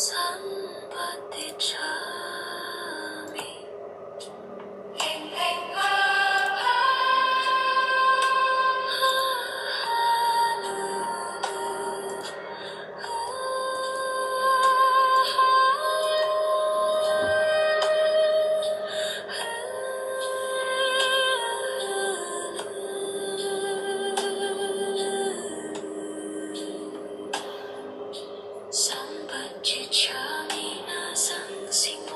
สัมปติชามิเพ่งเพ่งพาพาลูสัมปติชามินาสังสิโม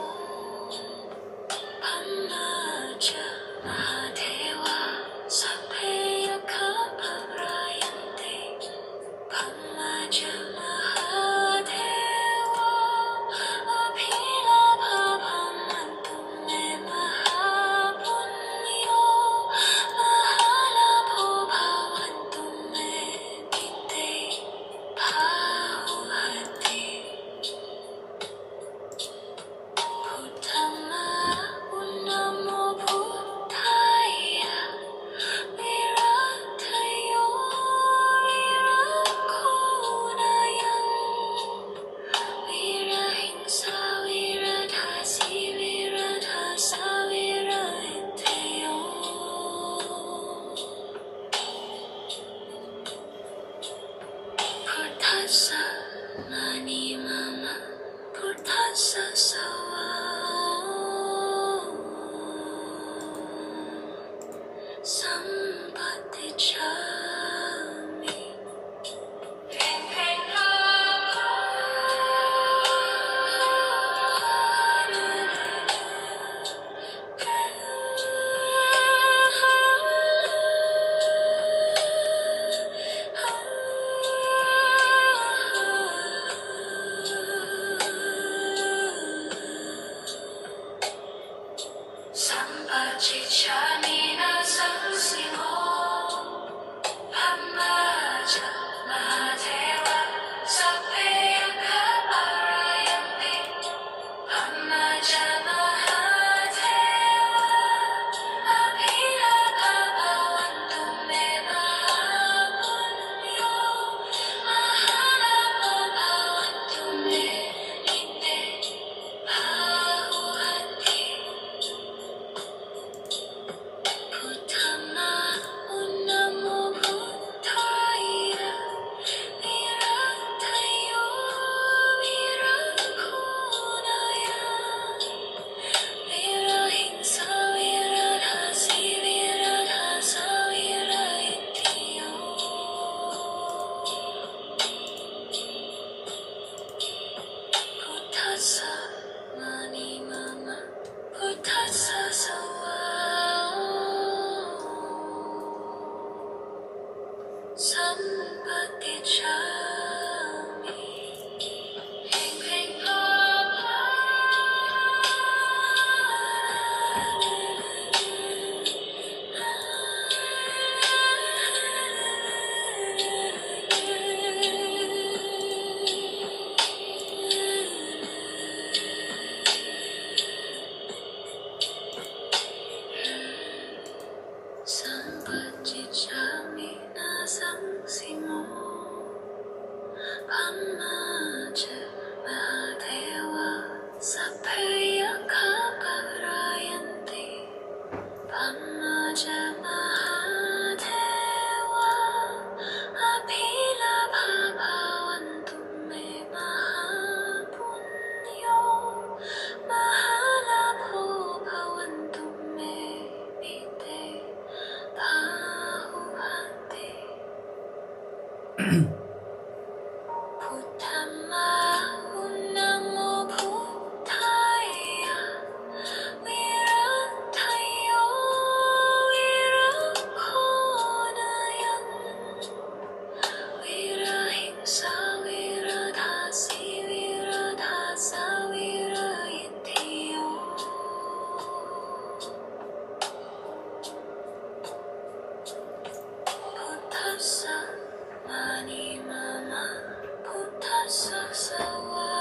พัมมาจามหาเทวาสัพเพยคะปะรายันติพัมมาจามหาเทวาอภิลาภาพัมมันตุเมมหาปุญโยมหาลาโภภาวันตุเมปิเตภาหุหัตถิพุทธัมมาอุณนะโมพุทธายะวิรัตถโยวิรักโขนายังวิระหิงสาวิระทาสีวิระทาสาวิระหิตโยพุทธัสสะมานิมามะพุทธัสสะสวาสัมปติชามิเพ่งเพ่งพาพาสัมปติชามินาสังสิโมพัมมาจามหาเทวาสัพเพยคะปะรายันติพัมมาจามหาเทวาอภิลาภาภาวันตุเมมหาปุญโยมหาลาโภภาวันตุเมอิเตภาหุหัตถิพุทธัมมาอุณนะโมพุทธายะวิรัตถโยวิรักโขนายังวิระหิงสาวิระทาสีวิระทาสาวิระหิตโยพุทธัสสะมานิมามะพุทธัสสะสวาสัมปติชามิเพ่งเพ่งพาพาสัมปติชามินาสังสิโมพัมมาจามหาเทวาสัพเพยคะปะรายันติพัมมาจามหาเทวาอภิลาภาภาวันตุเมมหาปุญโยมหาลาโภภาวันตุเมปิเตภาหุหัตถิพุทธัมมาอุณนะโมพุทธายะวิรัตถโยวิรักโขนายังวิระหิงสาวิระทาสีวิระทาสาวิระหิตโยพุทธัสสะมานิมามะพุทธัสสะสวา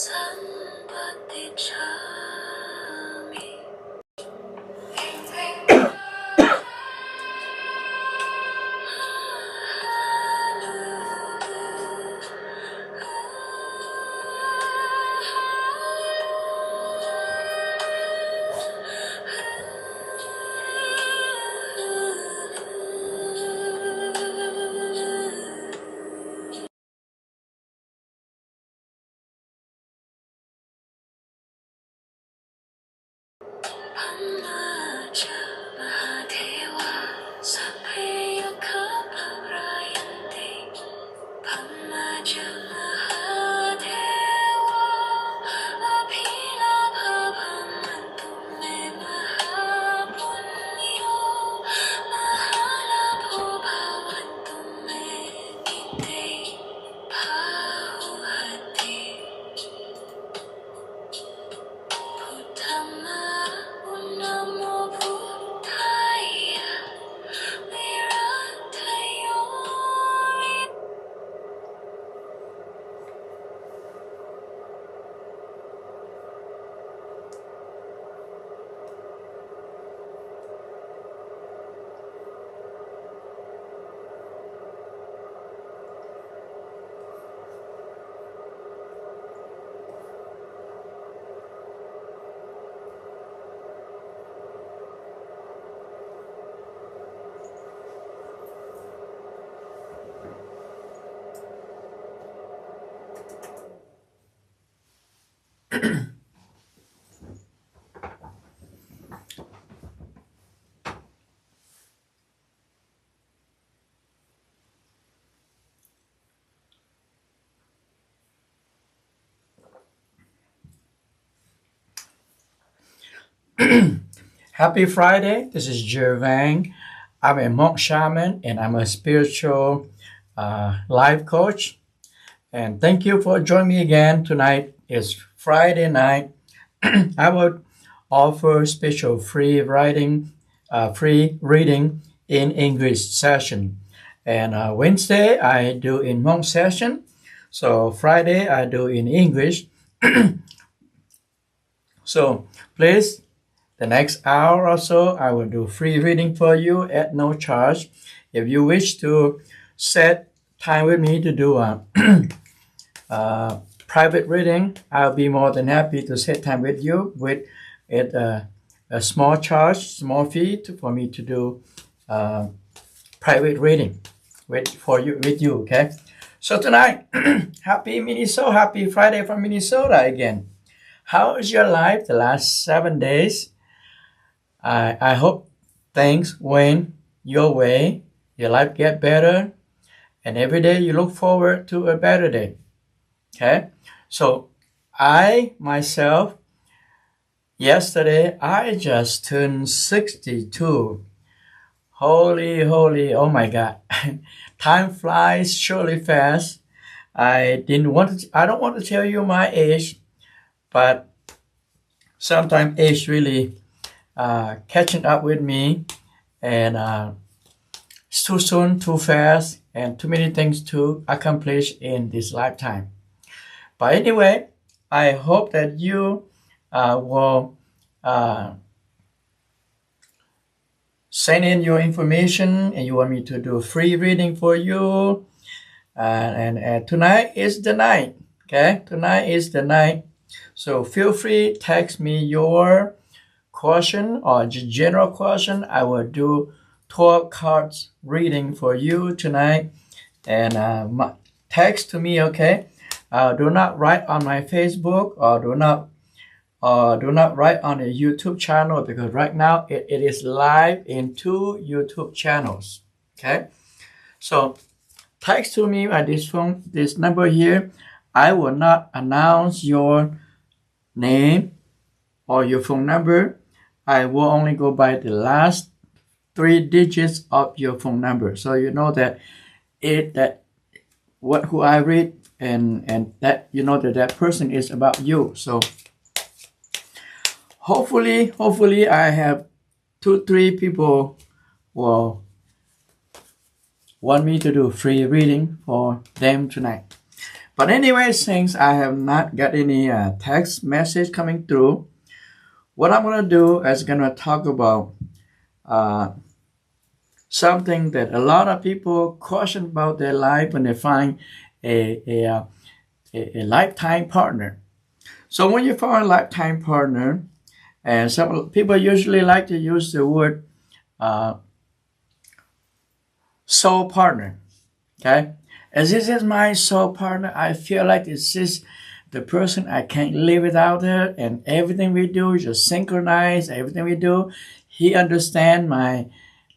สัมปติชามิเพ่งเพ่งพา Happy Friday. This is Jervang. I'm a monk shaman and I'm a spiritual life coach. And thank you for joining me again. Tonight is Friday night. I will offer special free reading in English session. And Wednesday I do in monk session. So Friday I do in English. So please, the next hour or so, I will do free reading for you at no charge. If you wish to set time with me to do a private reading, I'll be more than happy to set time with you with a small charge, small fee for me to do private reading with you. Okay. So tonight, happy Friday from Minnesota again. How is your life the last 7 days? I hope things went your way, your life get better, and every day you look forward to a better day. Okay? So I myself, yesterday, I just turned 62. Holy, oh my God. Time flies surely fast. I don't want to tell you my age, but sometimes age really catching up with me, and it's too soon, too fast, and too many things to accomplish in this lifetime. But anyway, I hope that you will send in your information and you want me to do free reading for you. And tonight is the night. Okay, tonight is the night. So feel free, text me your question or general question. I will do 12 cards reading for you tonight. And text to me, okay? Do not write on my Facebook or do not write on the YouTube channel, because right now it is live in 2 YouTube channels. Okay, so text to me at this number here. I will not announce your name or your phone number. I will only go by the last 3 digits of your phone number, so you know that who I read and that you know that person is about you. So hopefully I have 2-3 people will want me to do free reading for them tonight. But anyway, since I have not got any text message coming through, what I'm going to do is going to talk about something that a lot of people question about their life when they find a lifetime partner. So when you find a lifetime partner, and some people usually like to use the word soul partner. Okay? As this is my soul partner, I feel like this is the person I can't live without her, and everything we do is just synchronized. Everything we do, he understands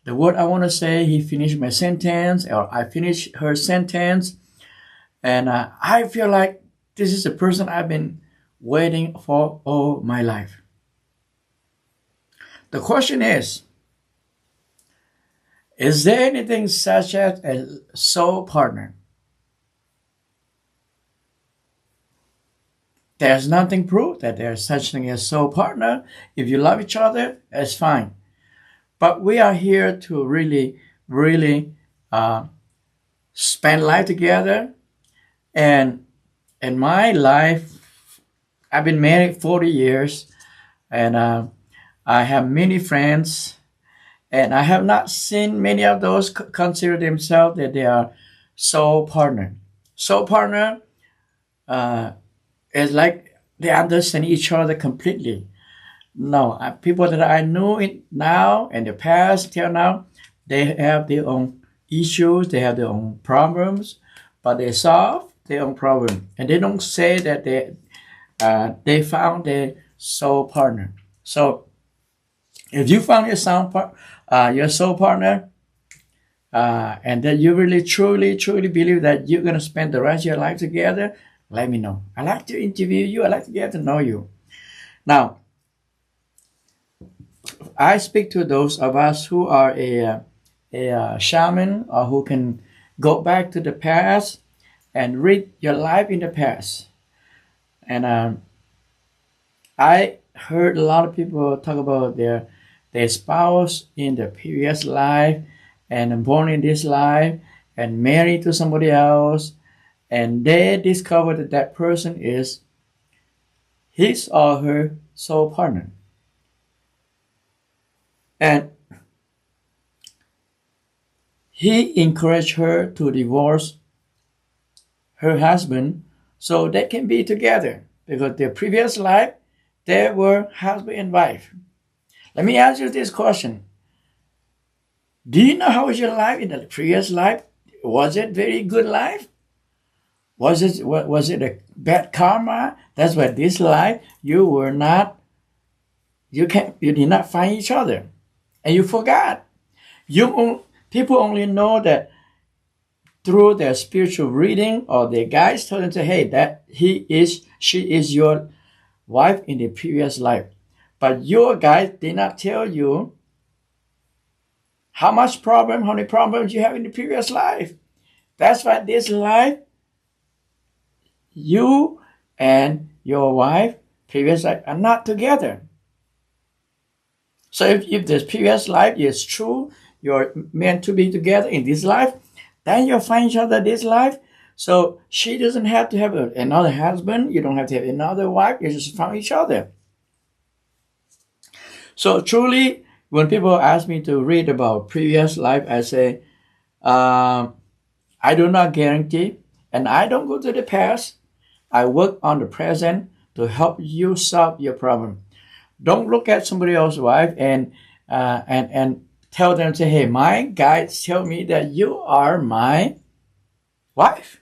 the word I want to say. He finished my sentence, or I finish her sentence, and I feel like this is the person I've been waiting for all my life. The question is there anything such as a soul partner? There's nothing proof that there's such thing as soul partner. If you love each other, that's fine. But we are here to really spend life together. And in my life, I've been married 40 years, and I have many friends, and I have not seen many of those consider themselves that they are soul partner. Soul partner is like they understand each other completely. No, people that I know now in the past till now, they have their own issues, they have their own problems, but they solve their own problem, and they don't say that they found their soul partner. So if you found your soul partner, and that you really truly believe that you're going to spend the rest of your life together, let me know. I like to interview you. I like to get to know you. Now, I speak to those of us who are a shaman or who can go back to the past and read your life in the past. And I heard a lot of people talk about their spouse in their previous life and born in this life and married to somebody else, and they discover that that person is his or her soul partner. And he encouraged her to divorce her husband so they can be together, because their previous life they were husband and wife. Let me ask you this question. Do you know how was your life in the previous life? Was it very good life? Was it a bad karma? That's why this life you did not find each other, and you forgot. People only know that through their spiritual reading, or their guides tell them, say, hey, that she is your wife in the previous life. But your guides did not tell you how many problems you have in the previous life. That's why this life, you and your wife, previous life, are not together. So if this previous life is true, you're meant to be together in this life, then you'll find each other this life. So she doesn't have to have another husband. You don't have to have another wife. You just found each other. So truly, when people ask me to read about previous life, I say, I do not guarantee, and I don't go to the past. I work on the present to help you solve your problem. Don't look at somebody else's wife and tell them, say, hey, my guides tell me that you are my wife.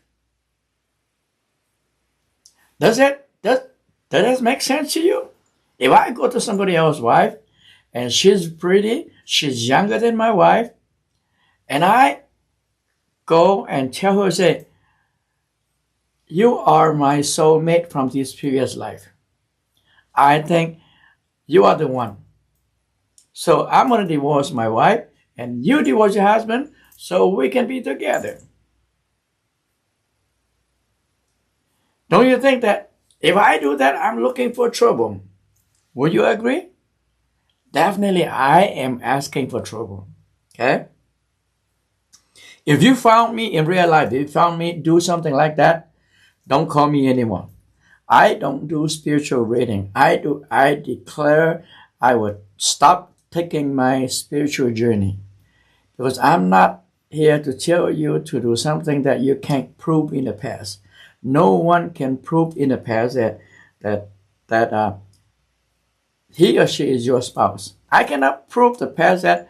Does that make sense to you? If I go to somebody else's wife and she's pretty, she's younger than my wife, and I go and tell her, say, you are my soulmate from this previous life, I think you are the one. So I'm going to divorce my wife and you divorce your husband so we can be together. Don't you think that if I do that, I'm looking for trouble? Would you agree? Definitely, I am asking for trouble. Okay? If you found me in real life, if you found me do something like that, don't call me anymore. I don't do spiritual reading. I declare I would stop taking my spiritual journey, because I'm not here to tell you to do something that you can't prove in the past. No one can prove in the past that he or she is your spouse. I cannot prove the past that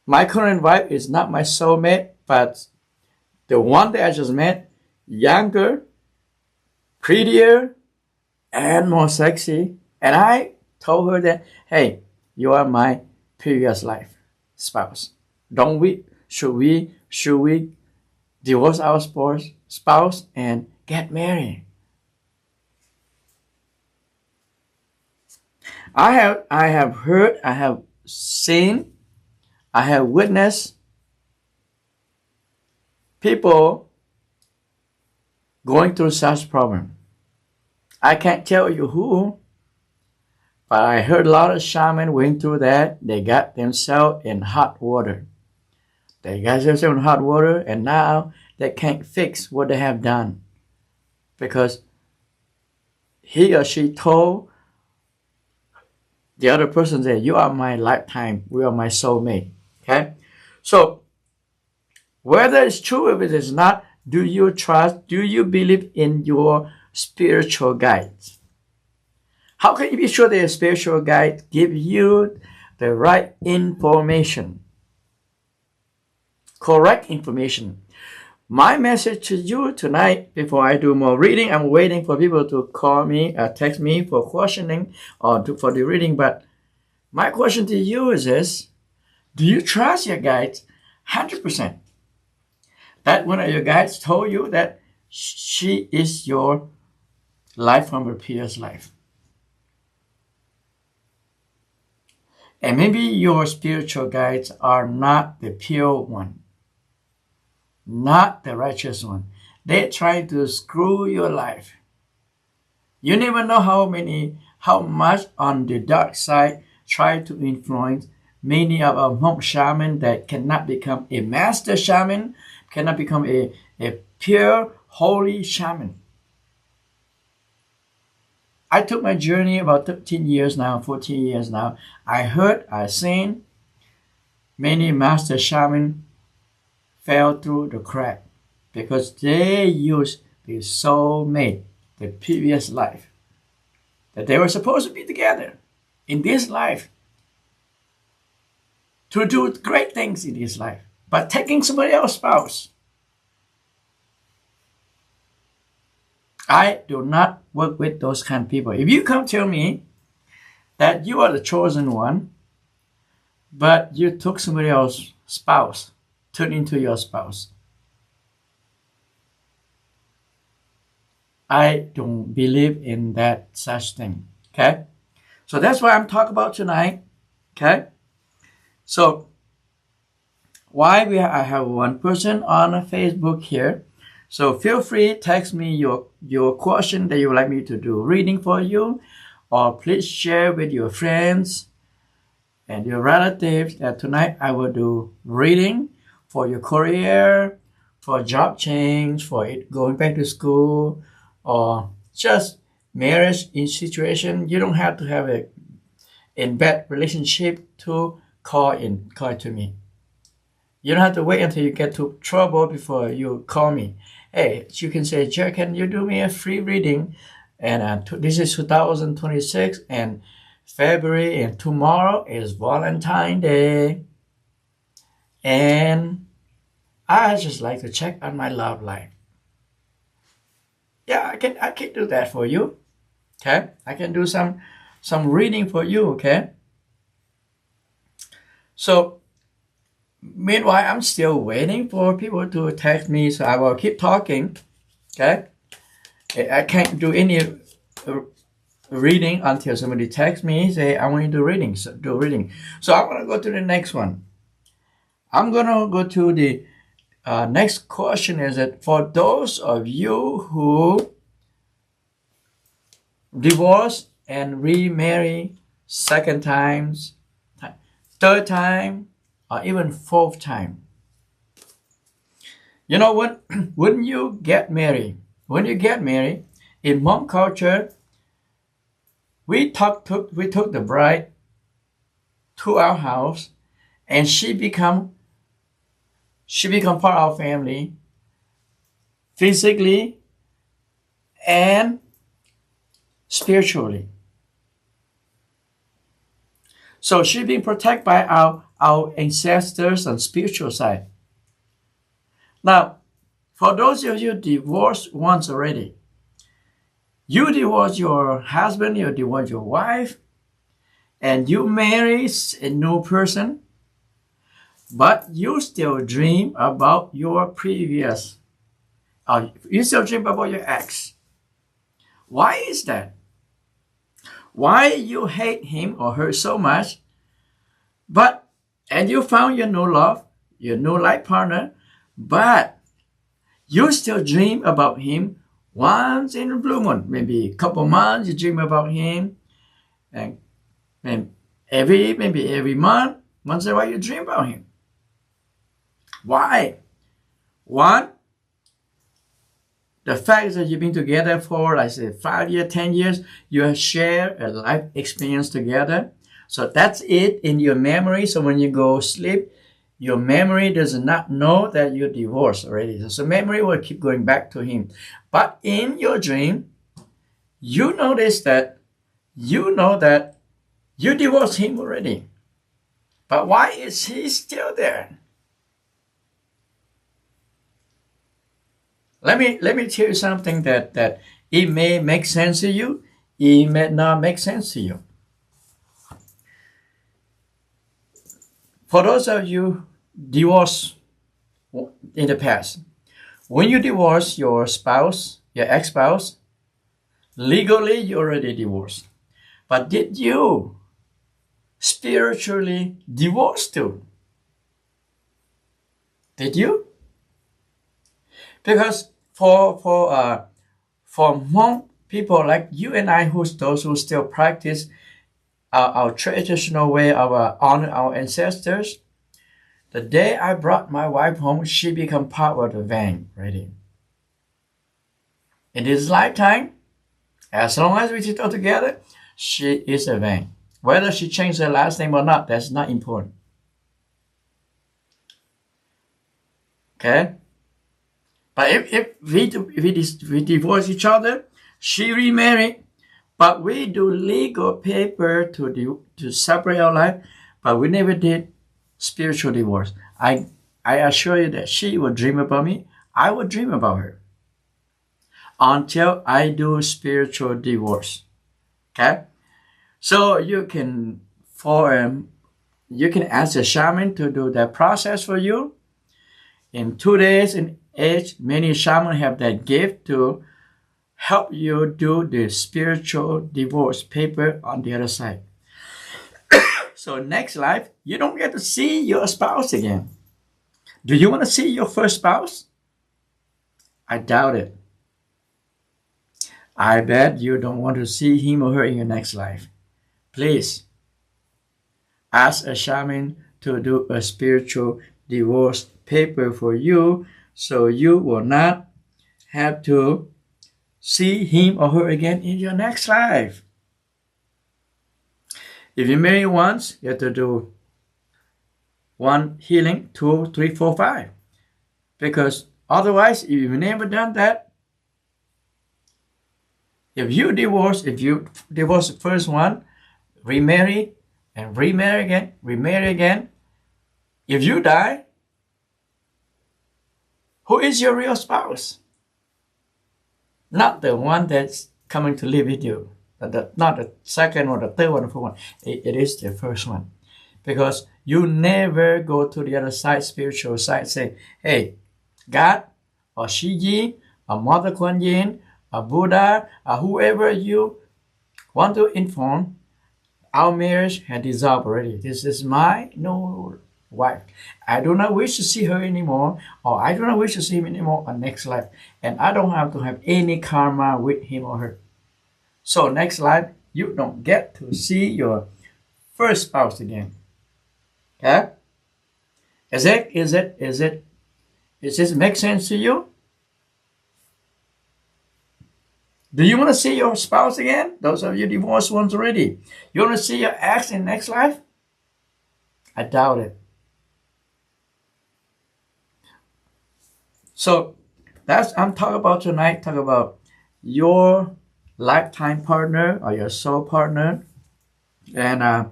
my current wife is not my soulmate, but the one that I just met, younger, prettier, and more sexy. And I told her that, hey, you are my previous life spouse. Should we divorce our spouse and get married? I have heard, I have seen, I have witnessed people going through such problem. I can't tell you who, but I heard a lot of shamans went through that. They got themselves in hot water. And now they can't fix what they have done, because he or she told the other person that you are my lifetime, we are my soulmate. Okay? So whether it's true or it is not, do you trust, do you believe in your spiritual guides? How can you be sure that your spiritual guide give you the right information? Correct information. My message to you tonight, before I do more reading, I'm waiting for people to call me, text me for questioning or for the reading. But my question to you is this: do you trust your guides 100%? That one of your guides told you that she is your life from her previous life. And maybe your spiritual guides are not the pure one, not the righteous one. They try to screw your life. You never know how much on the dark side try to influence many of our monk shaman that cannot become a master shaman, cannot become a pure, holy shaman. I took my journey about 13 years now, 14 years now. I heard, I seen many master shaman fell through the crack because they used the soulmate, the previous life, that they were supposed to be together in this life to do great things in this life, but taking somebody else's spouse. I do not work with those kind of people. If you come tell me that you are the chosen one, but you took somebody else's spouse, turned into your spouse, I don't believe in that such thing. Okay? So that's what I'm talking about tonight. Okay? So why I have one person on Facebook here. So feel free, text me your question that you would like me to do reading for you, or please share with your friends and your relatives that tonight I will do reading for your career, for job change, for it going back to school, or just marriage in situation. You don't have to have a bad relationship to call to me. You don't have to wait until you get to trouble before you call me. Hey, you can say, Jack, can you do me a free reading? And this is 2026 and February, and tomorrow is Valentine's Day. And I just like to check on my love life. Yeah, I can do that for you. Okay? I can do some reading for you, okay? So meanwhile, I'm still waiting for people to text me, so I will keep talking. Okay? I can't do any reading until somebody texts me, say, I want you to do reading. So I'm going to go to the next one. I'm going to go to the next question. Is that for those of you who divorce and remarry second times, third time, or even fourth time. You know what? When you get married, in monk culture, we took the bride to our house, and she become part of our family, physically and spiritually. So she being protected by our ancestors on spiritual side. Now, for those of you divorced once already, you divorced your husband, you divorced your wife, and you marry a new person, but you still dream about your previous, you still dream about your ex. Why is that? Why you hate him or her so much, and you found your new love, your new life partner, but you still dream about him once in a blue moon, maybe a couple months you dream about him, and every month, once in a while you dream about him. Why? One, the fact that you've been together for, like say, 5 years, 10 years, you have shared a life experience together. So that's it in your memory. So when you go sleep, your memory does not know that you're divorced already. So memory will keep going back to him. But in your dream, you know that you divorced him already. But why is he still there? Let me tell you something that it may make sense to you, it may not make sense to you. For those of you divorced in the past, when you divorce your spouse, your ex-spouse, legally you already divorced. But did you spiritually divorced too. Did you? Because for Hmong people like you and I, those who still practice our traditional way of honor our ancestors, the day I brought my wife home, she became part of the Vang already. In this lifetime, as long as we sit all together, she is a Vang. Whether she changed her last name or not, that's not important. Okay? But if we divorce each other, she remarried, but we do legal paper to separate our life, but we never did spiritual divorce. I assure you that she would dream about me, I would dream about her. Until I do spiritual divorce. Okay? So you can ask a shaman to do that process for you. In today's age, many shamans have that gift to help you do the spiritual divorce paper on the other side. So next life, you don't get to see your spouse again. Do you want to see your first spouse? I doubt it. I bet you don't want to see him or her in your next life. Please ask a shaman to do a spiritual divorce paper for you so you will not have to see him or her again in your next life. If you marry once, you have to do 1 healing, 2, 3, 4, 5. Because otherwise, if you've never done that, if you divorce the first one, remarry, and remarry again, if you die, who is your real spouse? Not the one that's coming to live with you. Not the second or the third one or fourth one. It is the first one. Because you never go to the other side, spiritual side, say, hey, God, or Shiji, or Mother Kuan Yin, or Buddha, or whoever you want to inform, our marriage had dissolved already. This is my no wife. I do not wish to see her anymore, or I do not wish to see him anymore on next life. And I don't have to have any karma with him or her. So next life, you don't get to see your first spouse again. Okay? Is this make sense to you? Do you want to see your spouse again? Those of you divorced ones already. You want to see your ex in next life? I doubt it. So that's I'm talking about tonight. Talk about your lifetime partner or your soul partner, and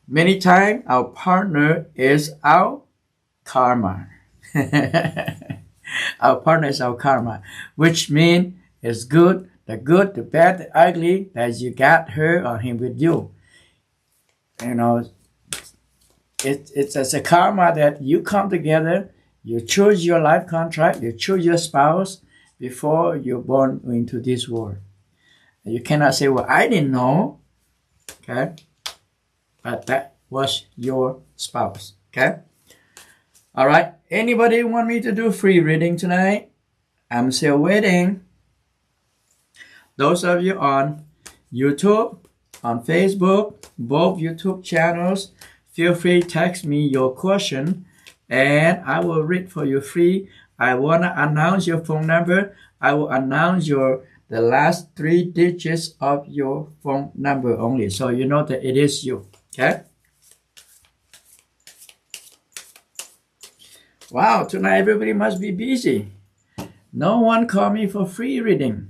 many times our partner is our karma. Our partner is our karma, which means it's good, the bad, the ugly, that you got her or him with you. You know, it's as a karma that you come together, you choose your life contract, you choose your spouse before you're born into this world. You cannot say, well, I didn't know, okay? But that was your spouse, okay? All right. Anybody want me to do free reading tonight? I'm still waiting. Those of you on YouTube, on Facebook, both YouTube channels, feel free to text me your question and I will read for you free. I want to announce your phone number. I will announce the last 3 digits of your phone number only, so you know that it is you, okay? Wow, tonight everybody must be busy. No one called me for free reading.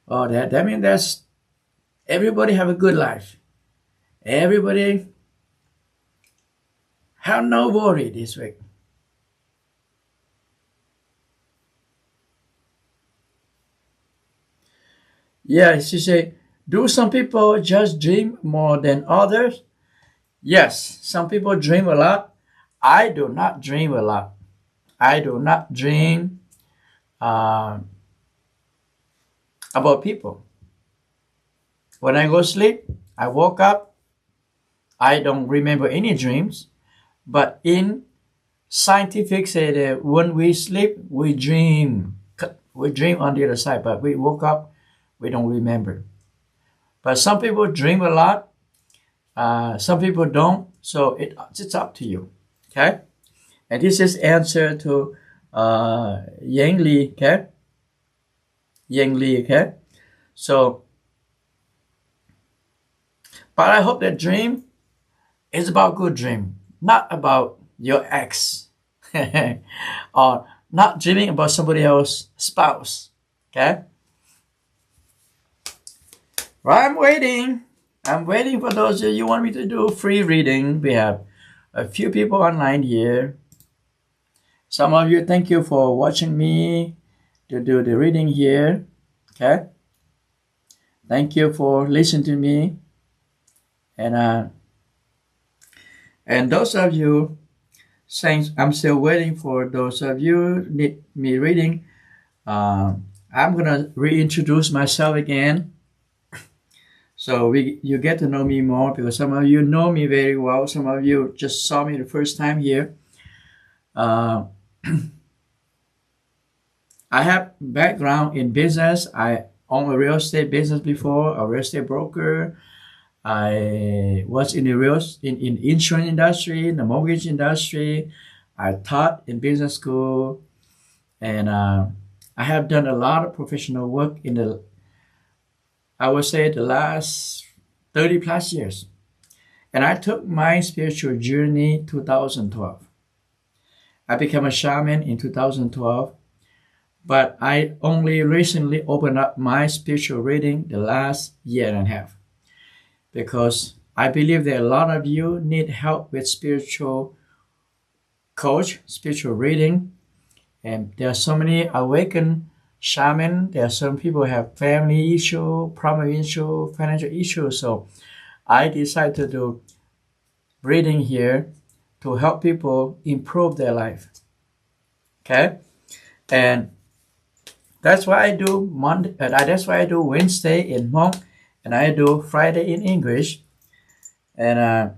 Oh, that means everybody have a good life. Everybody have no worry this week. Yeah, she said, do some people just dream more than others? Yes, some people dream a lot. I do not dream a lot. I do not dream about people. When I go to sleep, I woke up, I don't remember any dreams, but in scientific say that when we sleep, we dream. We dream on the other side, but we woke up, we don't remember. But some people dream a lot, some people don't, so it's up to you. Okay? And this is answer to Yang Li, okay? Yang Li, okay? So, but I hope that dream is about good dream, not about your ex, or not dreaming about somebody else's spouse, okay? Right, I'm waiting for those of you want me to do free reading. We have a few people online here. Some of you, thank you for watching me to do the reading here, okay? Thank you for listening to me. And those of you saying I'm still waiting for those of you need me reading, I'm gonna reintroduce myself again. So you get to know me more, because some of you know me very well. Some of you just saw me the first time here. I have background in business. I own a real estate business before, a real estate broker. I was in the insurance industry, in the mortgage industry. I taught in business school, and I have done a lot of professional work in I would say the last 30 plus years. And I took my spiritual journey 2012. I became a shaman in 2012, but I only recently opened up my spiritual reading the last year and a half, because I believe that a lot of you need help with spiritual coach, spiritual reading, and there are so many awakened shaman. There are some people who have family issue, problem issue, financial issues. So I decided to do reading here to help people improve their life. Okay, and that's why I do Monday. That's why I do Wednesday in Hmong, and I do Friday in English. And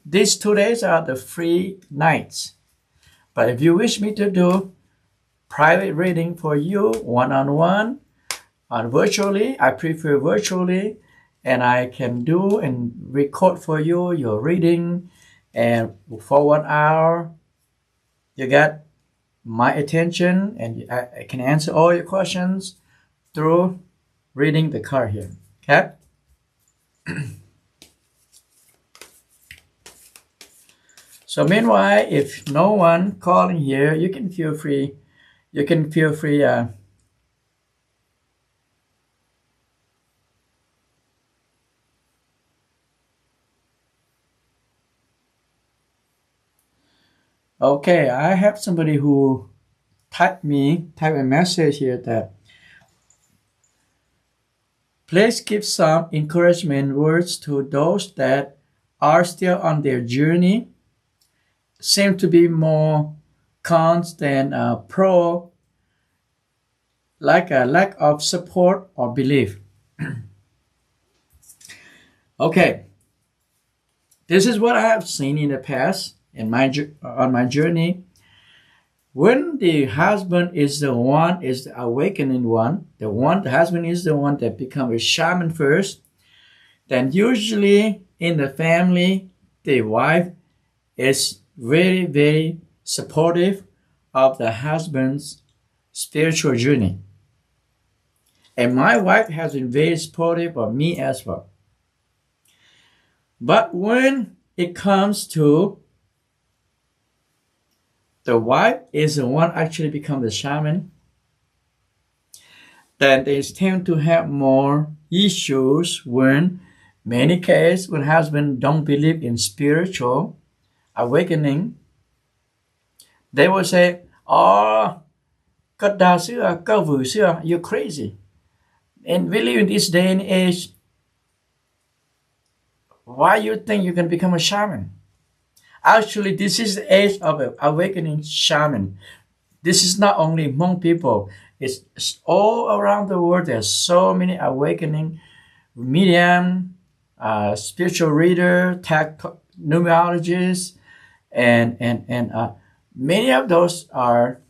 these 2 days are the free nights. But if you wish me to do private reading for you, one-on-one, virtually, I prefer virtually, and I can do and record for you your reading, and for 1 hour, you get my attention, and I can answer all your questions through reading the card here, okay? So meanwhile, if no one calling here, you can feel free. Okay, I have somebody who typed a message here that please give some encouragement words to those that are still on their journey. Seem to be more cons than pro, like a lack of support or belief. Okay, this is what I have seen in the past on my journey. When the husband is the awakening one, the husband is the one that becomes a shaman first, then usually in the family, the wife is very, very supportive of the husband's spiritual journey. And my wife has been very supportive of me as well. But when it comes to the wife is the one actually become the shaman, then they tend to have more issues when many cases when husband don't believe in spiritual awakening. They will say, oh, you're crazy. And we live in this day and age, why you think you can become a shaman? Actually, this is the age of awakening shaman. This is not only Hmong people. It's all around the world. There's so many awakening medium, spiritual reader, numerologist, and many of those are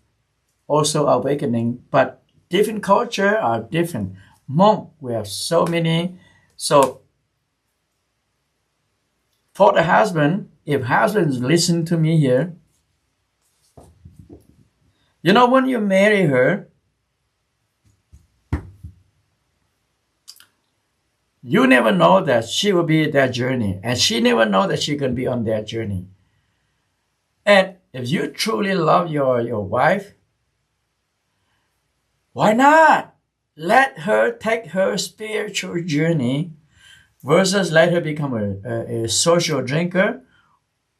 also awakening, but different culture are different. Monk, we have so many. So for the husband, if husbands listen to me here, you know, when you marry her, you never know that she will be that journey, and she never know that she can be on that journey. And if you truly love your wife, why not let her take her spiritual journey versus let her become a social drinker,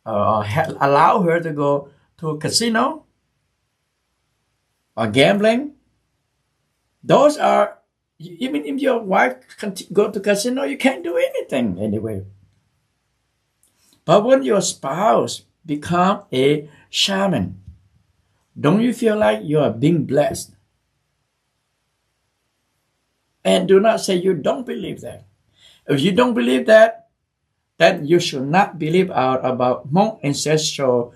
or allow her to go to a casino or gambling. Those are, even if your wife go to casino, you can't do anything anyway. But when your spouse become a shaman, don't you feel like you are being blessed? And do not say you don't believe that. If you don't believe that, then you should not believe out about monk ancestral.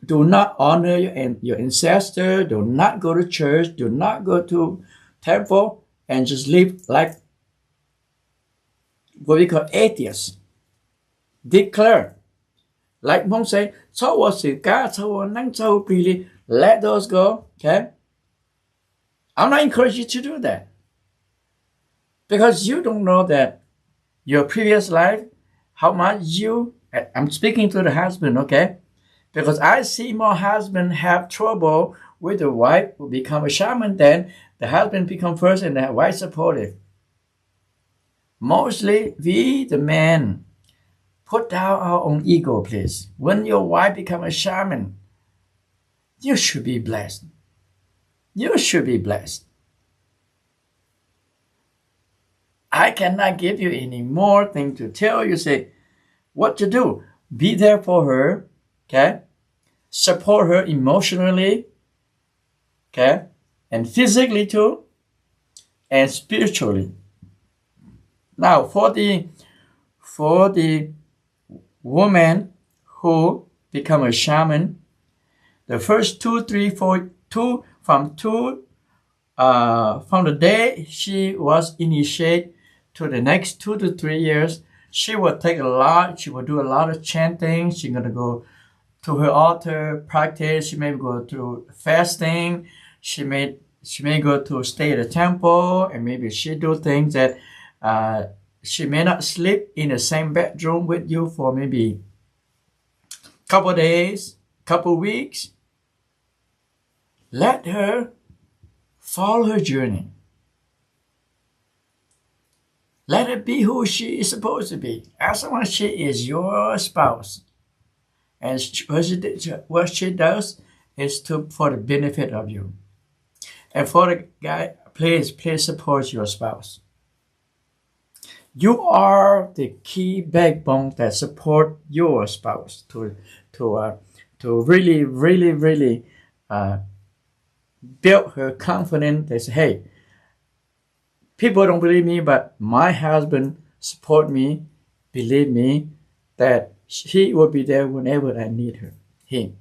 Do not honor your ancestor. Do not go to church. Do not go to temple, and just live like what we call atheists. Declare. Like monk say, let those go. Okay? I'm not encouraging you to do that. Because you don't know that your previous life, how much I'm speaking to the husband, okay? Because I see more husbands have trouble with the wife who become a shaman than the husband become first and the wife supportive. Mostly we, the men, put down our own ego, please. When your wife become a shaman, you should be blessed. You should be blessed. I cannot give you any more thing to tell you. Say what to do. Be there for her, okay? Support her emotionally, okay? And physically too, and spiritually. Now, for the woman who become a shaman, the first 2, 3, 4, from the day she was initiated to the next 2 to 3 years, she will do a lot of chanting. She's going to go to her altar, practice. She may go through fasting. She may go to stay at a temple, and maybe she do things that she may not sleep in the same bedroom with you for maybe couple days, couple weeks. Let her follow her journey. Let her be who she is supposed to be. As long as she is your spouse. And what she does is for the benefit of you. And for the guy, please support your spouse. You are the key backbone that support your spouse to really build her confidence. They say, hey, people don't believe me, but my husband support me, believe me, that he will be there whenever I need him.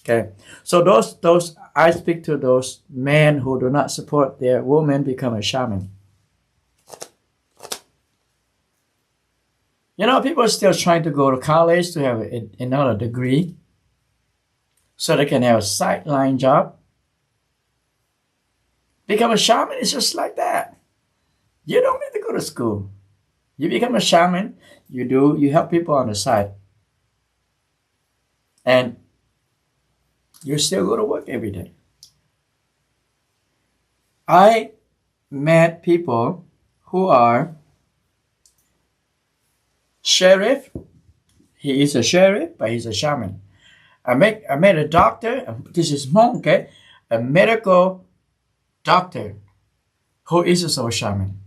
Okay, so those I speak to those men who do not support their woman become a shaman. You know, people are still trying to go to college to have another degree so they can have a sideline job. Become a shaman is just like that. You don't need to go to school. You become a shaman, you help people on the side. And you still go to work every day. I met people who are sheriff. He is a sheriff, but he's a shaman. I met a doctor. This is monk, okay? A medical doctor who is also a shaman.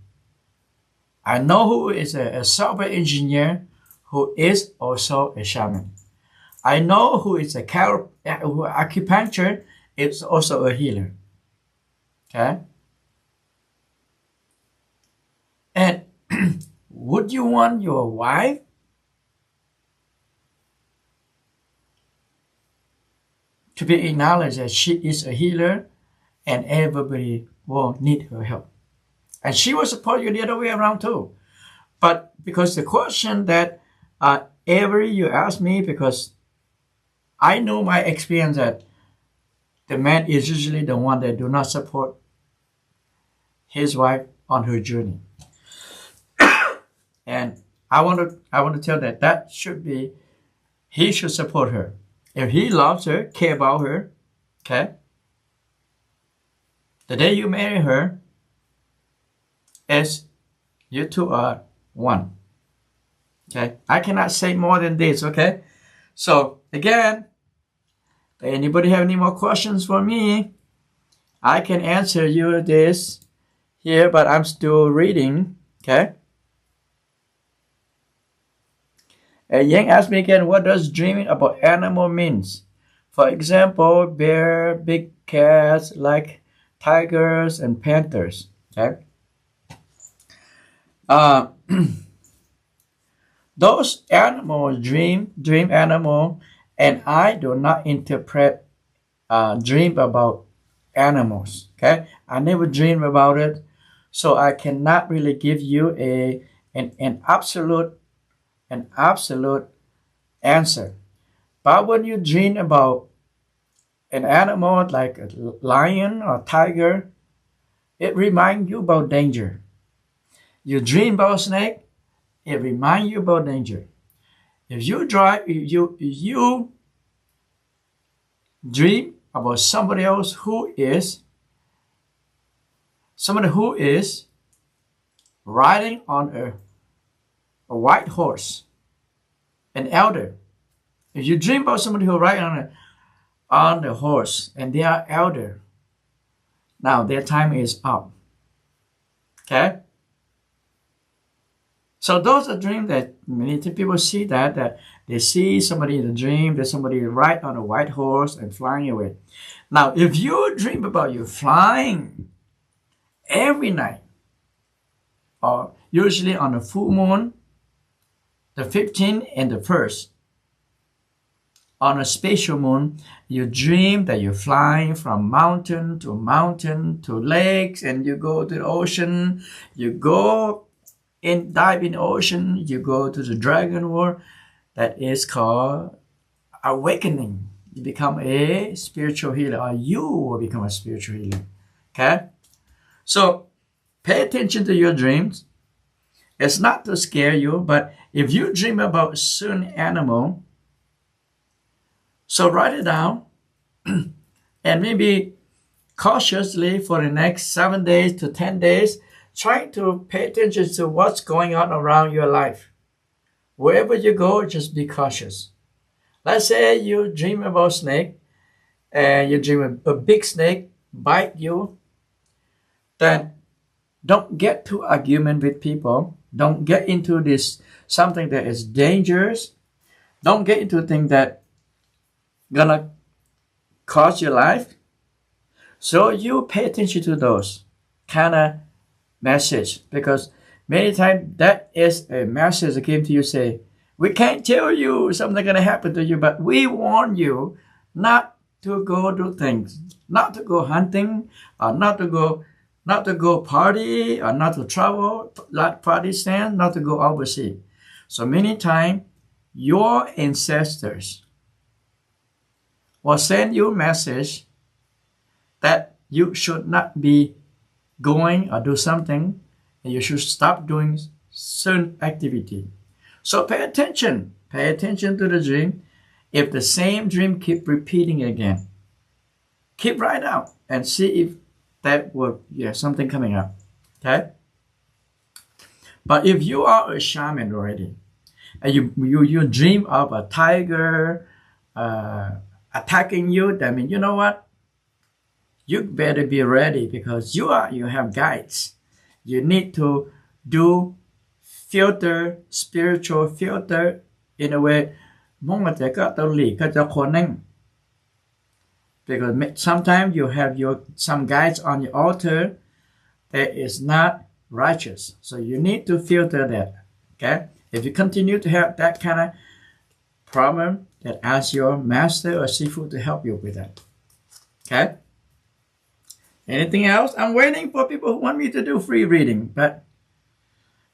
I know who is a software engineer who is also a shaman. I know who is acupuncture is also a healer. Okay? would you want your wife to be acknowledged that she is a healer and everybody will need her help? And she will support you the other way around too. But because the question that every you ask me, because I know my experience that the man is usually the one that do not support his wife on her journey. And I want to tell that should be, he should support her. If he loves her, care about her, okay? The day you marry her, is you two are one. Okay? I cannot say more than this, okay? So, again, anybody have any more questions for me? I can answer you this here, but I'm still reading, okay? Yang asked me again, what does dreaming about animal means? For example, bear, big cats like tigers and panthers, okay? Those animals dream animal, and I do not interpret dream about animals, okay? I never dream about it, so I cannot really give you an absolute answer. But when you dream about an animal like a lion or tiger, it reminds you about danger. You dream about a snake, it reminds you about danger. If you dream about somebody else who is riding on a white horse, an elder. If you dream about somebody who riding on the horse and they are elder, now their time is up. Okay? So those are dreams that many people see that they see somebody in the dream, there's somebody ride on a white horse and flying away. Now, if you dream about you flying every night, or usually on a full moon, the 15th and the 1st, on a special moon, you dream that you're flying from mountain to lakes, and you go to the ocean, you go and dive in the ocean, you go to the dragon world. That is called awakening. You become a spiritual healer, or you will become a spiritual healer. Okay? So pay attention to your dreams. It's not to scare you, but if you dream about a certain animal, so write it down and maybe cautiously for the next 7 days to 10 days, try to pay attention to what's going on around your life. Wherever you go, just be cautious. Let's say you dream about a snake and you dream a big snake bite you, then don't get to argument with people. Don't get into this something that is dangerous. Don't get into a thing that gonna cost your life. So you pay attention to those kind of message, because many times that is a message that came to you say, we can't tell you something gonna happen to you, but we warn you not to go do things, not to go hunting, or not to go party, or not to travel, like party stand, not to go overseas. So many times your ancestors will send you a message that you should not be going or do something, and you should stop doing certain activity. So pay attention to the dream. If the same dream keep repeating again, keep right out and see if that will, something coming up. Okay? But if you are a shaman already, and you dream of a tiger attacking you, that means, you know what? You better be ready, because you have guides. You need to do spiritual filter in a way. Because sometimes you have some guides on your altar that is not righteous. So you need to filter that. Okay? If you continue to have that kind of problem, then ask your master or sifu to help you with that. Okay? Anything else? I'm waiting for people who want me to do free reading, but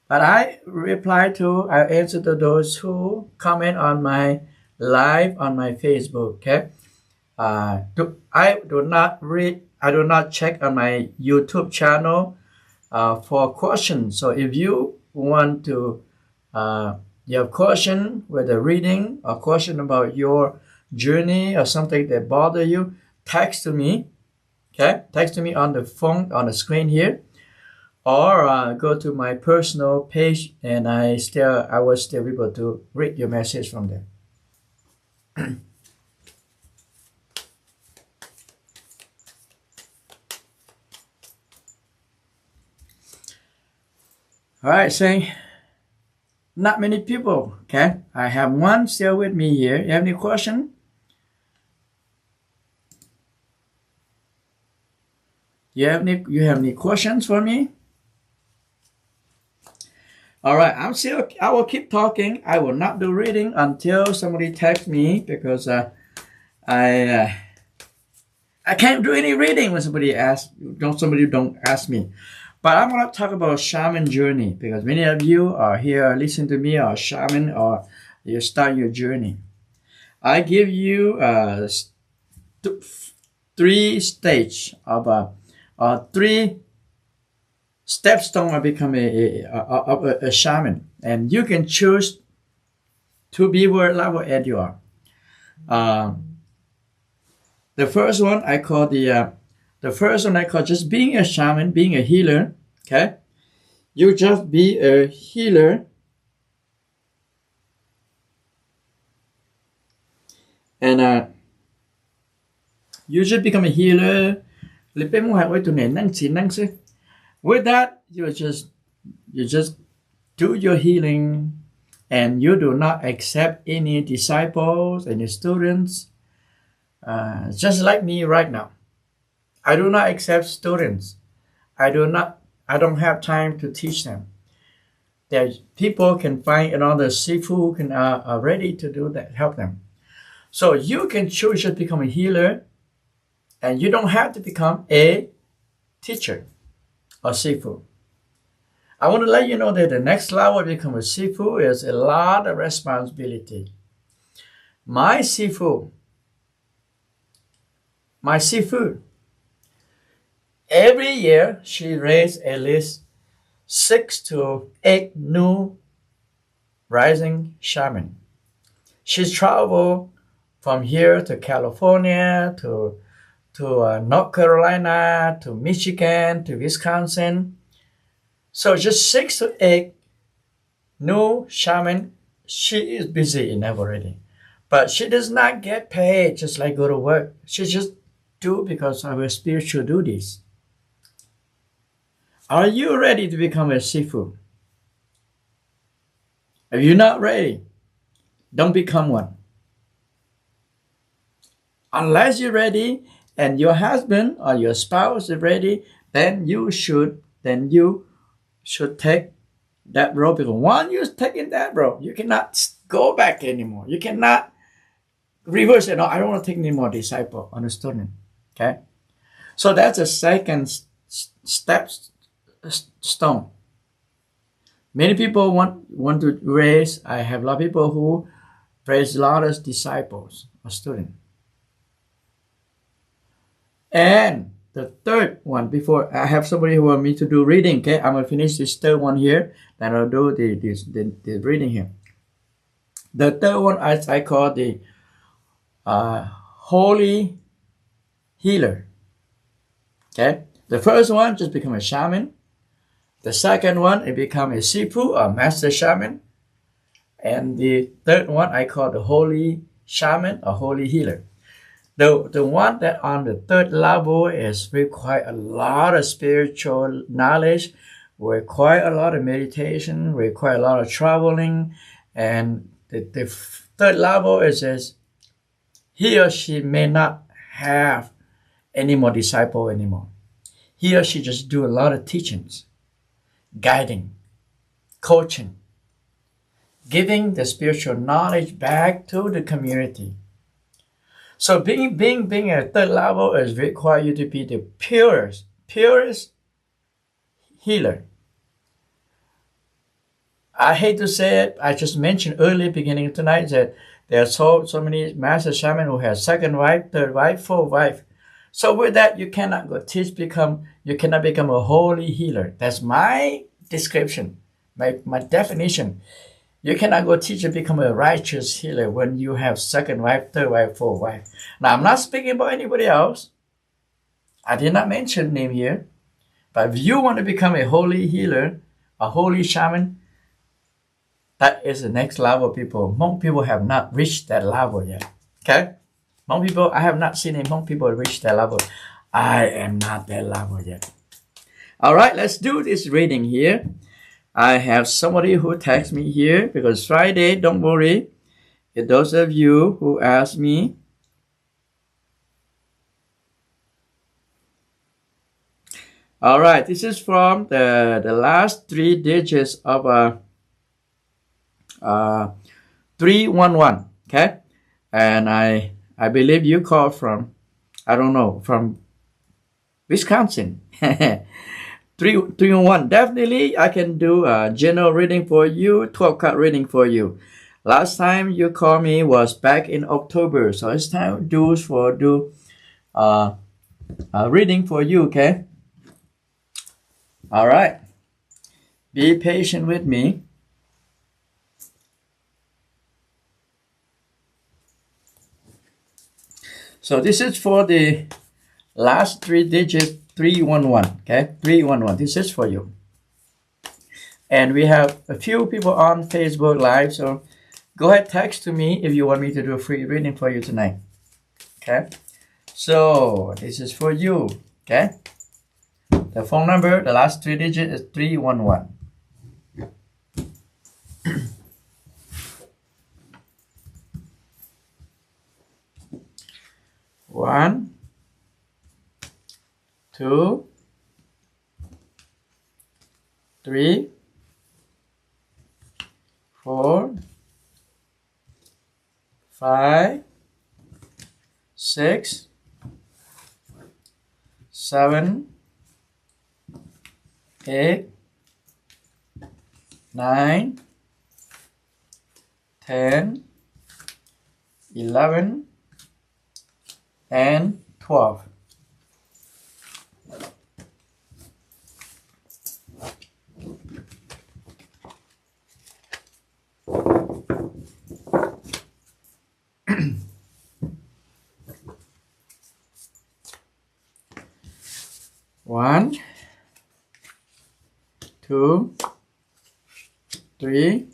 I answer to those who comment on my live on my Facebook. Okay? I do not check on my YouTube channel for questions. So if you want to, you have question with a reading or question about your journey or something that bother you, text to me. Okay, text to me on the phone on the screen here, or go to my personal page, and I will still be able to read your message from there. All right, saying not many people. Okay, I have one still with me here. You have any question? You have any questions for me? All right, I will keep talking. I will not do reading until somebody texts me, because I can't do any reading when somebody don't ask me. But I'm going to talk about shaman journey, because many of you are here listening to me, or shaman, or you start your journey. I give you 3 stages of 3 stepstones of becoming a shaman, and you can choose to be what level as you are. The first one I call just being a shaman, being a healer. Okay, you just be a healer, and you just become a healer. With that, you just do your healing, and you do not accept any disciples, any students. Just like me right now, I do not accept students. I don't have time to teach them. That people can find another sifu who can are ready to do that, help them. So you can choose to become a healer, and you don't have to become a teacher or sifu. I want to let you know that the next level to become a sifu is a lot of responsibility. My sifu, every year she raises at least 6 to 8 new rising shaman. She's traveled from here to California, to North Carolina, to Michigan, to Wisconsin. So just 6 to 8 new shaman. She is busy enough already, but she does not get paid just like go to work. She just do because of her spiritual duties. Are you ready to become a sifu? If you're not ready, don't become one. Unless you're ready and your husband or your spouse is ready, then you should take that road. Because once you're taking that road, you cannot go back anymore. You cannot reverse it. No, I don't want to take any more disciple on a student. Okay, so that's a second stone. Many people want to raise. I have a lot of people who raise a lot of disciples or students. And the third one, before I have somebody who want me to do reading, okay, I'm gonna finish this third one here, then I'll do the reading here. The third one I call the holy healer. Okay, the first one just become a shaman. The second one it become a sifu or master shaman, and the third one I call the holy shaman or holy healer. The one that on the third level is require a lot of spiritual knowledge, require a lot of meditation, require a lot of traveling, and the third level is he or she may not have any more disciple anymore. He or she just do a lot of teachings, guiding, coaching, giving the spiritual knowledge back to the community. So being a third level is require you to be the purest healer. I hate to say it, I just mentioned earlier beginning tonight that there are so many master shaman who have second wife, third wife, fourth wife. So with that, you cannot you cannot become a holy healer. That's my description, my definition. You cannot go teach and become a righteous healer when you have second wife, third wife, fourth wife. Now, I'm not speaking about anybody else. I did not mention name here. But if you want to become a holy healer, a holy shaman, that is the next level, people. Monk people have not reached that level yet. Okay? Monk people, I have not seen a monk people reach that level. I am not that level yet. All right, let's do this reading here. I have somebody who texts me here because Friday, don't worry. If those of you who ask me, all right, this is from the last 3 digits of 311, okay? And I believe you called from, I don't know, from Wisconsin. 311. Definitely, I can do a general reading for you, 12-card reading for you. Last time you called me was back in October, so it's time to do a reading for you, okay? All right. Be patient with me. So this is for the last 3 digits, 311, okay? 311, this is for you. And we have a few people on Facebook Live, so go ahead, text to me if you want me to do a free reading for you tonight, okay? So this is for you, okay? The phone number, the last 3 digits is 311. One, 2, 3, 4, 5, 6, 7, 8, 9, 10, 11, and 12. One, 2, 3,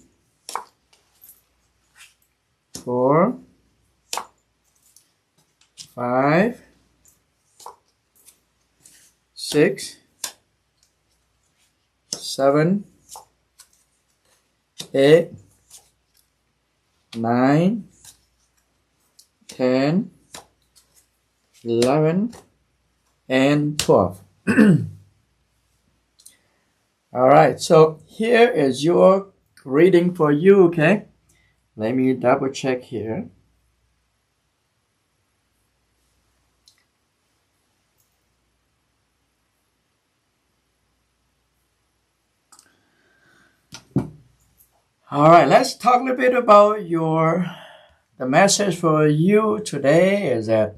4, 5, 6, 7, 8, 9, 10, 11, and 12. All right, so here is your reading for you, okay? Let me double check here. All right, let's talk a little bit about the message for you today is that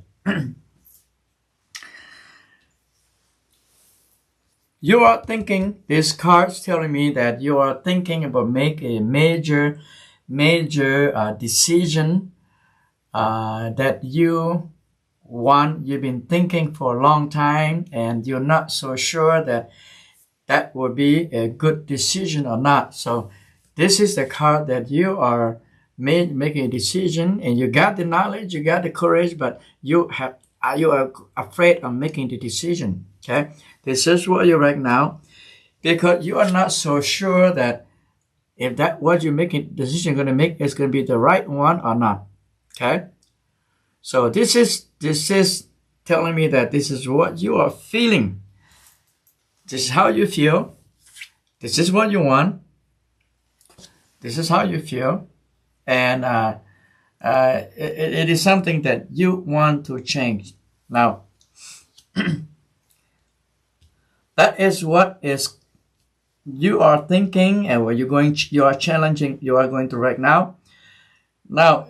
you are thinking, this card's telling me that you are thinking about make a major decision that you've been thinking for a long time, and you're not so sure that will be a good decision or not. So this is the card that you are making a decision, and you got the knowledge, you got the courage, but you are afraid of making the decision, okay? This is what you're right now, because you are not so sure that if that what you're making decision going to make is going to be the right one or not, okay? So this is telling me that this is what you are feeling. This is how you feel. This is what you want. This is how you feel, and it is something that you want to change. Now, that is what is you are thinking, and what you are challenging, you are going to right now. Now,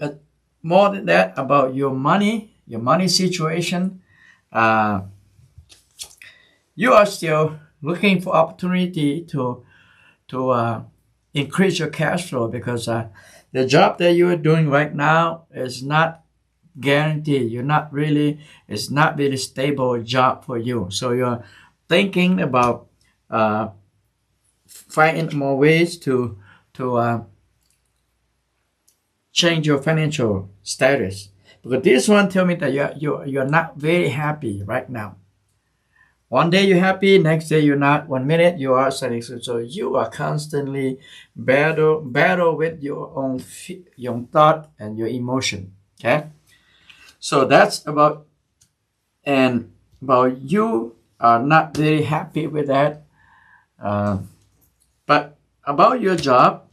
more than that, about your money situation, you are still looking for opportunity to increase your cash flow, because the job that you are doing right now is not guaranteed. It's not really stable job for you. So you're thinking about finding more ways to change your financial status, because this one tell me that you're not very happy right now. One day you're happy, next day you're not. 1 minute you are sad. So you are constantly battle with your own your thought and your emotion. Okay, so that's about you are not very happy with that. But about your job,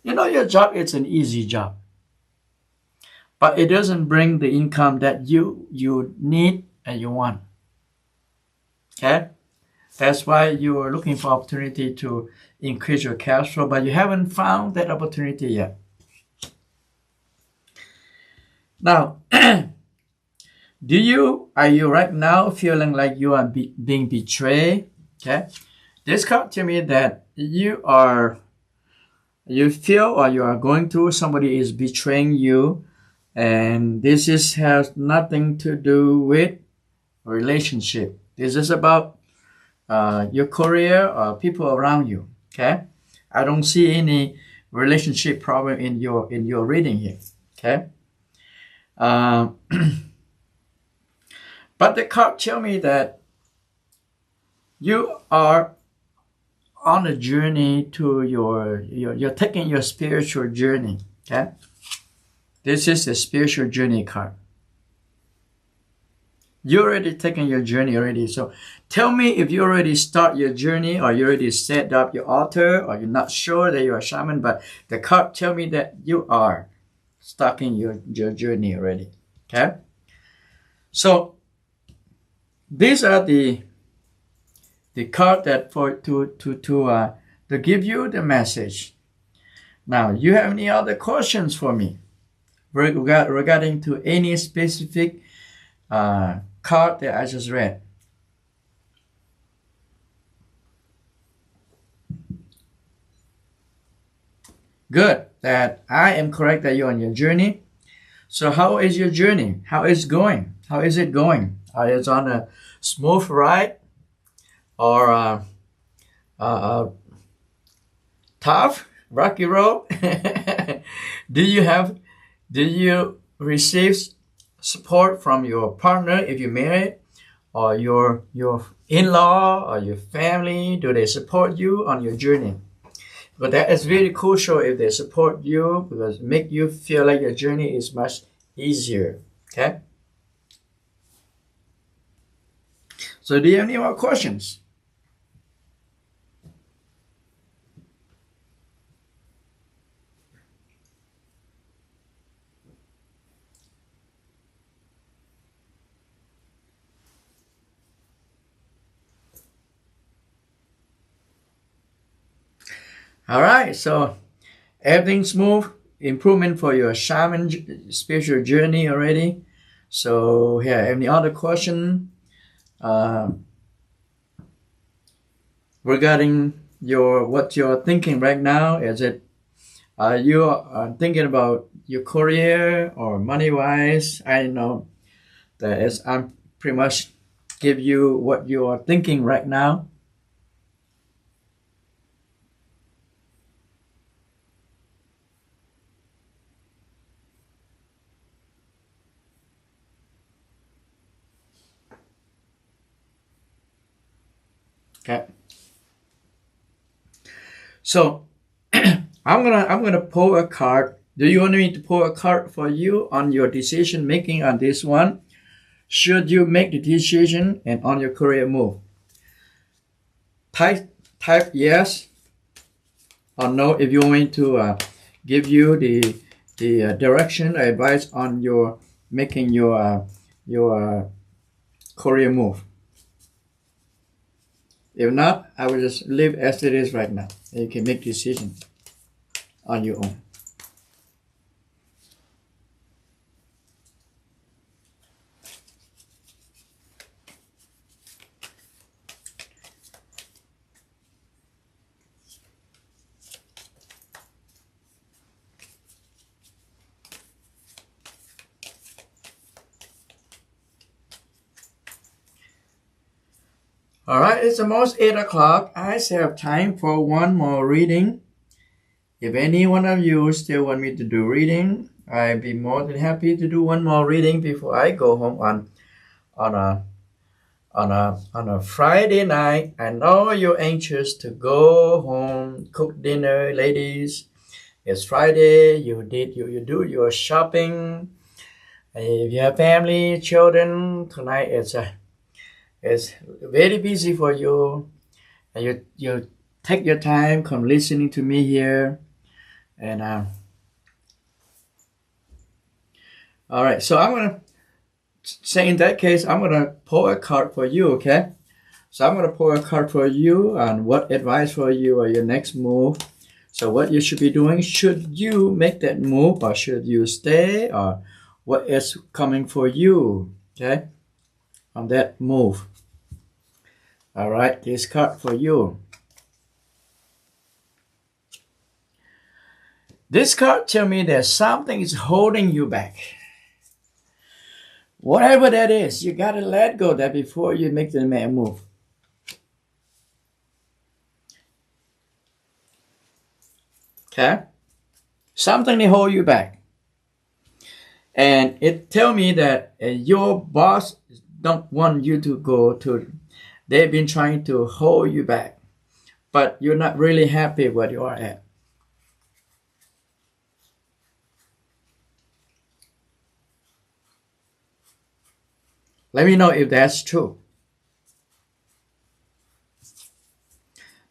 your job is an easy job, but it doesn't bring the income that you need and you want. Okay, that's why you are looking for opportunity to increase your cash flow, but you haven't found that opportunity yet. Now, are you right now feeling like you are being betrayed? Okay, this card to me that you feel, or you are going through, somebody is betraying you, and this has nothing to do with relationship. This is about your career or people around you. Okay, I don't see any relationship problem in your reading here. Okay, but the card tell me that you are on a journey to you're taking your spiritual journey. Okay, this is the spiritual journey card. You already taken your journey already. So tell me if you already start your journey, or you already set up your altar, or you're not sure that you're a shaman, but the card tell me that you are starting your journey already. Okay, so these are the card that to give you the message. Now, you have any other questions for me regarding to any specific card that I just read? Good, that I am correct that you're on your journey. So how is your journey? How is it going? Is it on a smooth ride, or tough rocky road? Do you receive support from your partner if you're married, or your in-law, or your family? Do they support you on your journey? But that is really crucial if they support you, because it make you feel like your journey is much easier. Okay, so do you have any more questions? All right, so everything's smooth, improvement for your shaman spiritual journey already. So here, any other question regarding what you're thinking right now? Is it you thinking about your career or money wise? I know that is, I'm pretty much give you what you are thinking right now. Okay. So I'm gonna pull a card. Do you want me to pull a card for you on your decision making on this one? Should you make the decision and on your career move? Type yes or know if you want me to give you the direction or advice on your making your career move. If not, I will just leave as it is right now. You can make decisions on your own. All right, it's almost 8 o'clock. I still have time for one more reading. If any one of you still want me to do reading, I'd be more than happy to do one more reading before I go home on a Friday night. I know you're anxious to go home, cook dinner, ladies. It's Friday. You do your shopping. If you have family, children, tonight it's very busy for you. And you take your time, come listening to me here, and all right. So I'm gonna say in that case, I'm gonna pull a card for you. Okay. So I'm gonna pull a card for you on what advice for you or your next move. So what you should be doing? Should you make that move, or should you stay, or what is coming for you? Okay. On that move. All right, this card for you. This card tells me that something is holding you back. Whatever that is, you gotta let go of that before you make the move. Okay? Something that hold you back. And it tells me that your boss don't want you to go to. They've been trying to hold you back, but you're not really happy where you are at. Let me know if that's true.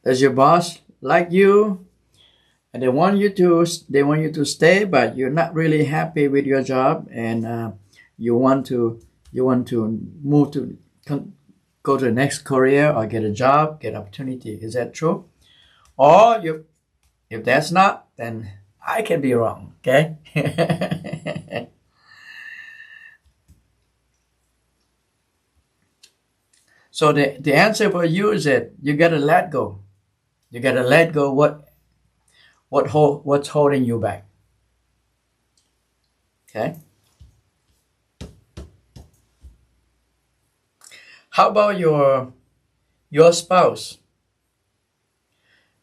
Does your boss like you? And they want you to stay, but you're not really happy with your job, and you want to move to go to the next career or get a job, get opportunity. Is that true? Or if that's not, then I can be wrong. Okay. So the answer for you is that you gotta let go. You gotta let go what's holding you back. Okay. How about your spouse?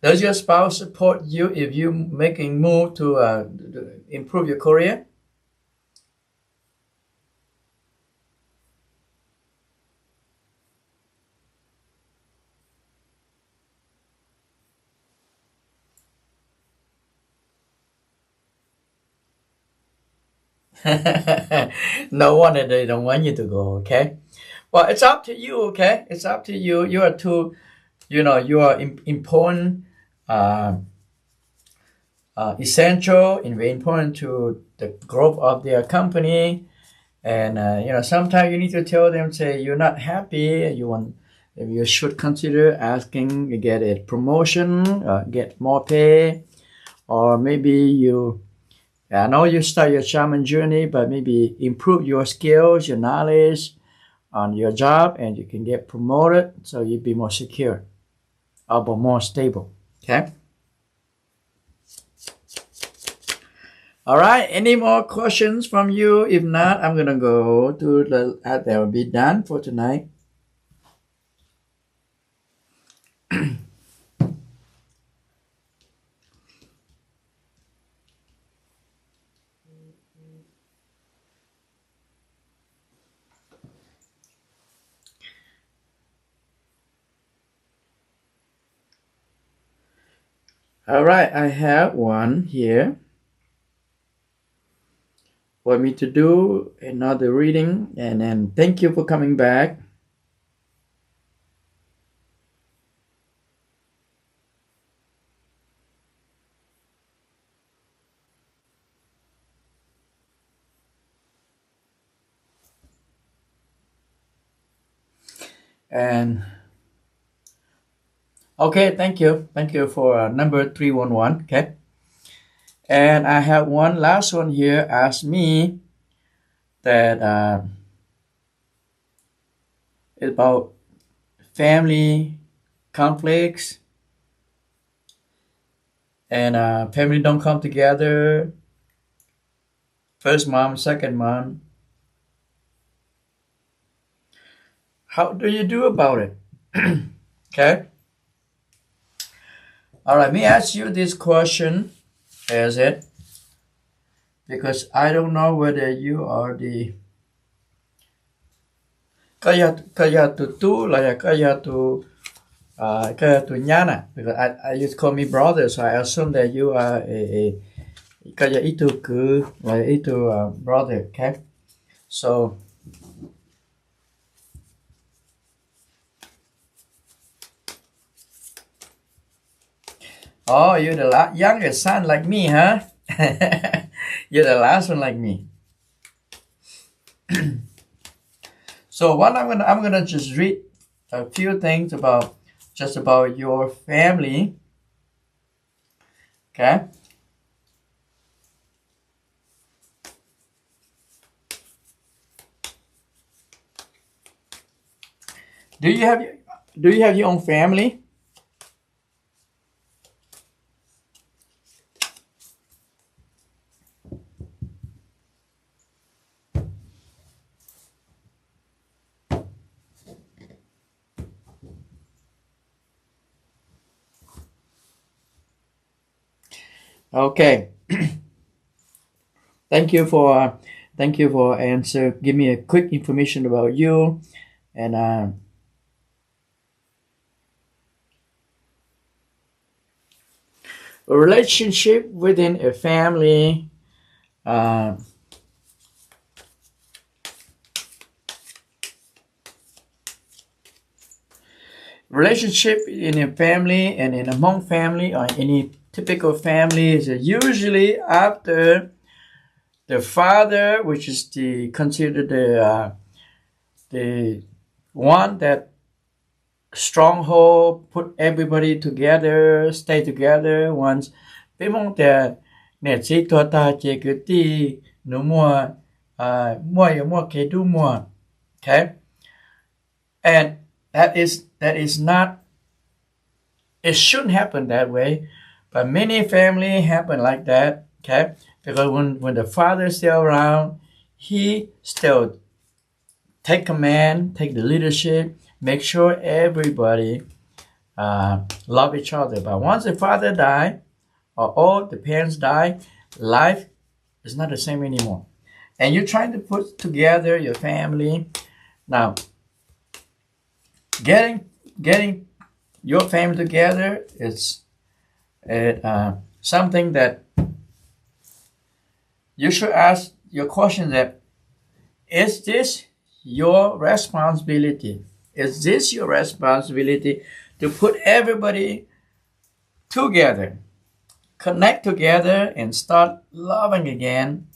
Does your spouse support you if you making move to improve your career? No wonder they don't want you to go. Okay. Well, it's up to you. Okay, it's up to you. You are important, essential, and very important to the growth of their company. And sometimes you need to tell them, say you're not happy. You should consider asking to get a promotion, get more pay, or maybe I know you start your shaman journey, but maybe improve your skills, your knowledge on your job, and you can get promoted, so you'll be more secure or more stable. Okay. All right. Any more questions from you? If not, I'm gonna go to that will be done for tonight. All right, I have one here. Want me to do another reading, and then thank you for coming back. And okay, thank you for number 311. Okay, and I have one last one here. Ask me that about family conflicts and family don't come together. First mom, second mom. How do you do about it? Okay. All right. Let me ask you this question. Is it? Because I don't know whether you are the kaya to tu like kaya to nyana, because I used to call me brother, so I assume that you are a kaya itu ku like itu brother. Okay. So oh, you're the youngest son like me, huh? You're the last one like me. So what I'm gonna just read a few things about your family. Okay. Do you have your own family? Okay. Thank you for answer. Give me a quick information about you, and a relationship within a family. Relationship in a family and in among family or any typical family is usually after the father, which is considered the one that stronghold, put everybody together, stay together. Once bé mong that net si to ta che cái ti no more more ke do more. Okay, and that is not, it shouldn't happen that way, but many family happen like that. Okay, because when the father is still around, he still take command, take the leadership, make sure everybody love each other. But once the father die or all the parents die, life is not the same anymore. And you're trying to put together your family. Now, getting your family together is something that you should ask your question, that is this your responsibility? Is this your responsibility to put everybody together, connect together, and start loving again,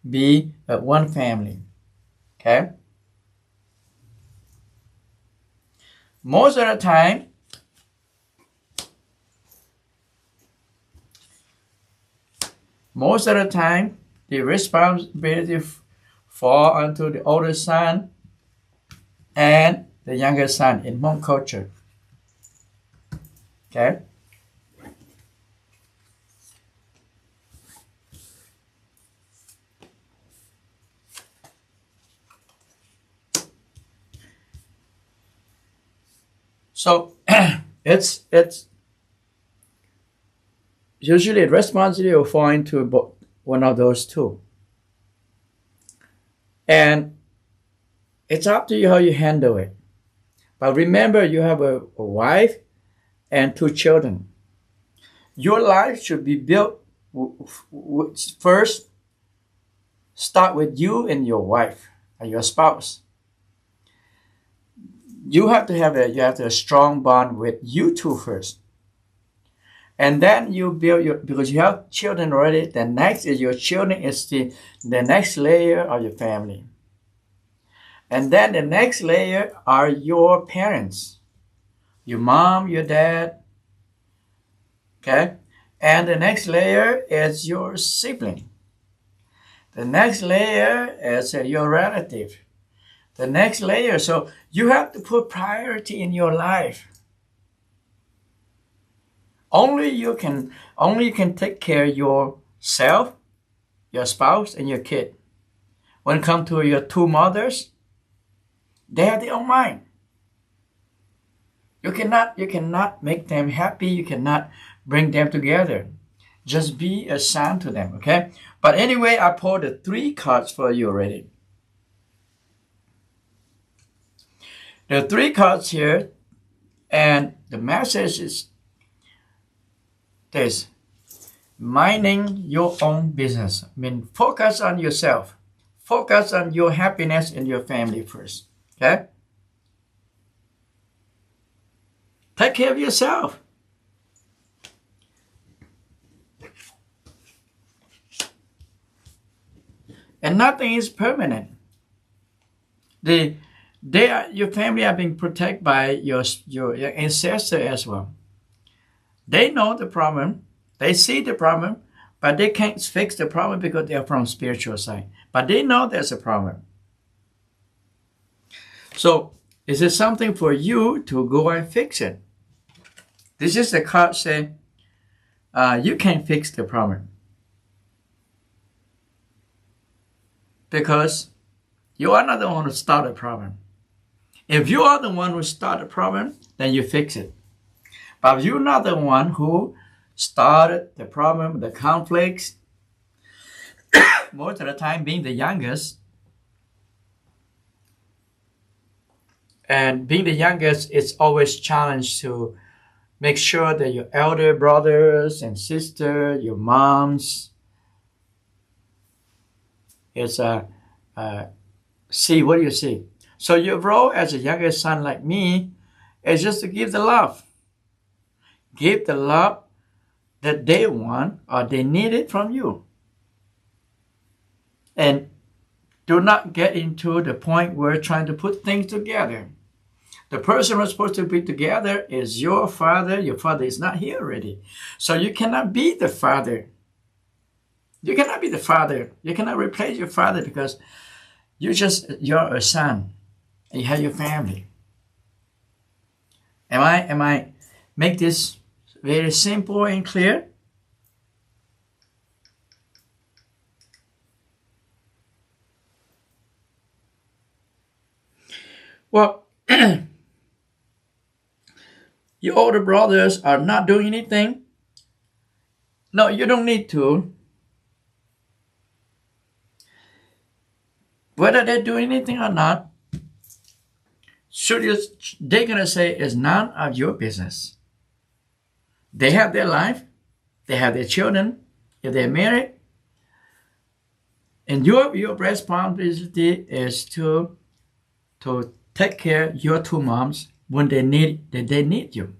be one family? Okay? Most of the time, the responsibility fall onto the older son and the younger son in Hmong culture. Okay? So it's usually a responsibility will fall into one of those two. And it's up to you how you handle it. But remember, you have a wife and 2 children. Your life should be built first. Start with you and your wife and your spouse. You have to have a strong bond with you two first. And then you build because you have children already, the next is your children is the next layer of your family. And then the next layer are your parents, your mom, your dad, okay? And the next layer is your sibling. The next layer is your relative. The next layer, so you have to put priority in your life. Only you can take care of yourself, your spouse, and your kid. When it comes to your two mothers, they have their own mind. You cannot make them happy. You cannot bring them together. Just be a son to them, okay? But anyway, I pulled the 3 cards for you already. The 3 cards here, and the message is this: minding your own business. I mean, focus on yourself. Focus on your happiness and your family first, okay? Take care of yourself. And nothing is permanent. Your family are being protected by your ancestor as well. They know the problem. They see the problem, but they can't fix the problem because they are from spiritual side. But they know there's a problem. So, is it something for you to go and fix it? This is the card saying, you can't fix the problem. Because you are not the one who started the problem. If you are the one who started the problem, then you fix it. But if you're not the one who started the problem, the conflicts, most of the time being the youngest, and being the youngest, it's always challenged to make sure that your elder brothers and sisters, your moms, is see what you see. So your role as a younger son like me is just to give the love. Give the love that they want or they need it from you. And do not get into the point where trying to put things together. The person who's supposed to be together is your father. Your father is not here already. So you cannot be the father. You cannot be the father. You cannot replace your father because you're a son. And you have your family. Am I make this very simple and clear? Well, your older brothers are not doing anything. No, you don't need to. Whether they're doing anything or not, they're going to say is none of your business. They have their life. They have their children. If they're married. And your responsibility is to take care of your two moms when they need you.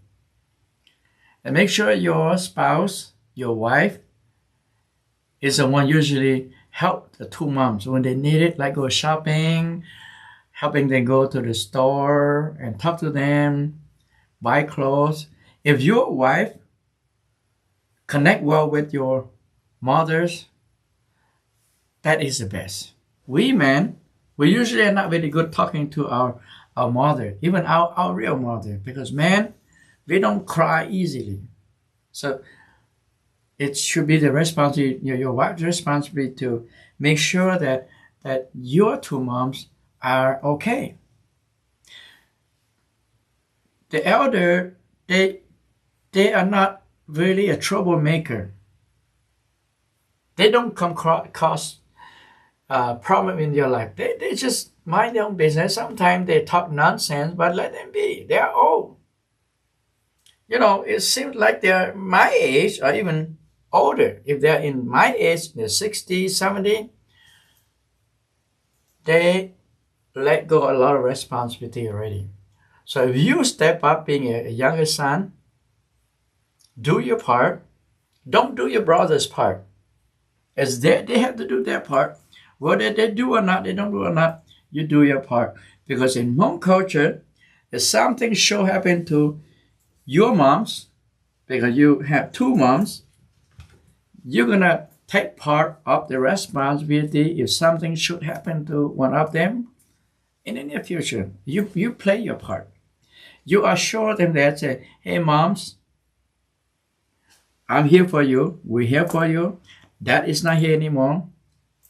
And make sure your spouse, your wife, is the one usually help the two moms when they need it, like go shopping, helping them go to the store and talk to them, buy clothes. If your wife connect well with your mothers, that is the best. We men, we usually are not very good talking to our mother, even our real mother, because men, we don't cry easily. So it should be the responsibility, your wife's responsibility to make sure that your two moms are okay. The elder, they are not really a troublemaker. They don't cause problem in your life. They just mind their own business. Sometimes they talk nonsense, but let them be. They are old. It seems like they're my age or even older. If they're in my age, they're 60, 70, they let go a lot of responsibility already. So if you step up being a younger son, do your part. Don't do your brother's part. As they have to do their part. Whether they do or not, they don't do or not, you do your part. Because in Hmong culture, if something should happen to your moms, because you have two moms, you're gonna take part of the responsibility if something should happen to one of them in the near future. You play your part. You assure them that, say, hey moms, I'm here for you. We're here for you. Dad is not here anymore.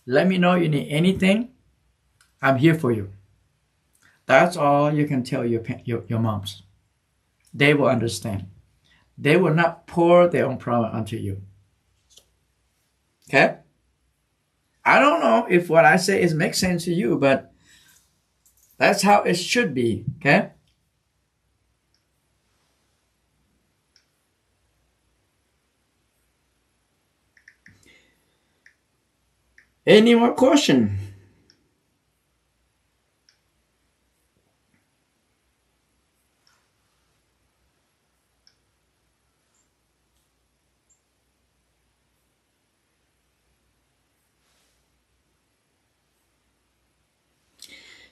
Let me know you need anything. I'm here for you. That's all you can tell your moms. They will understand. They will not pour their own problem onto you. Okay? I don't know if what I say makes sense to you, but that's how it should be. Okay? Any more question?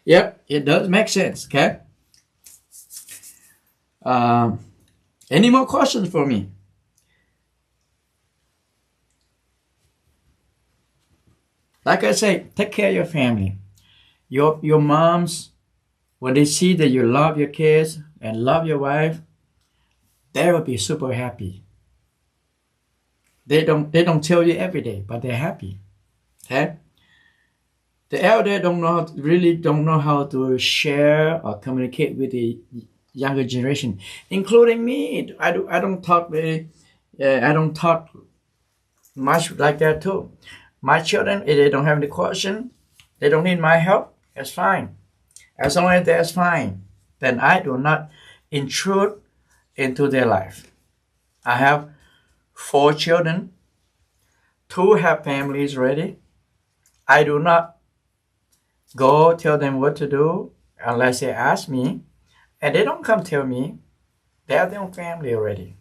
Yep, it does make sense. Okay. Any more questions for me? Like I say, take care of your family. Your moms, when they see that you love your kids and love your wife, they will be super happy. They don't tell you every day, but they're happy. Okay? The elder really don't know how to share or communicate with the younger generation, including me. I don't talk much like that too. My children, if they don't have any question, they don't need my help, that's fine. As long as that's fine, then I do not intrude into their life. I have 4 children. 2 have families ready. I do not go tell them what to do unless they ask me. And they don't come tell me. They have their own family already.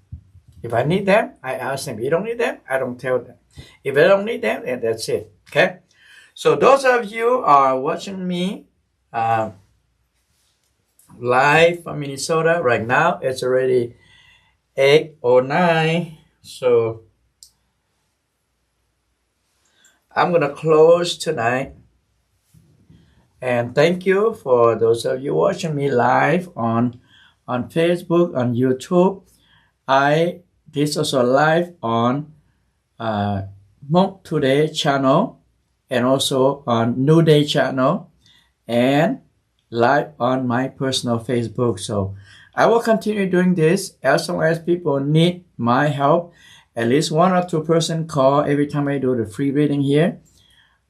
If I need them, I ask them. If you don't need them, I don't tell them. If I don't need them, then that's it. Okay? So those of you are watching me live from Minnesota right now. It's already 8:09. So I'm going to close tonight. And thank you for those of you watching me live on Facebook, on YouTube. This also live on Hmong Today channel and also on New Day channel and live on my personal Facebook. So I will continue doing this as long as people need my help. At least 1 or 2 person call every time I do the free reading here.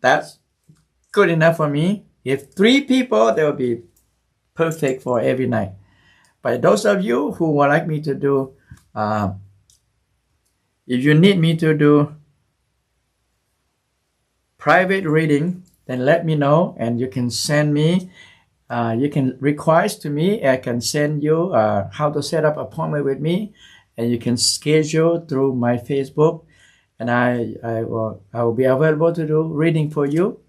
That's good enough for me. If 3 people, that will be perfect for every night. But those of you who would like me to do, if you need me to do private reading, then let me know and you can send me, you can request to me. I can send you how to set up an appointment with me, and you can schedule through my Facebook, and I will be available to do reading for you.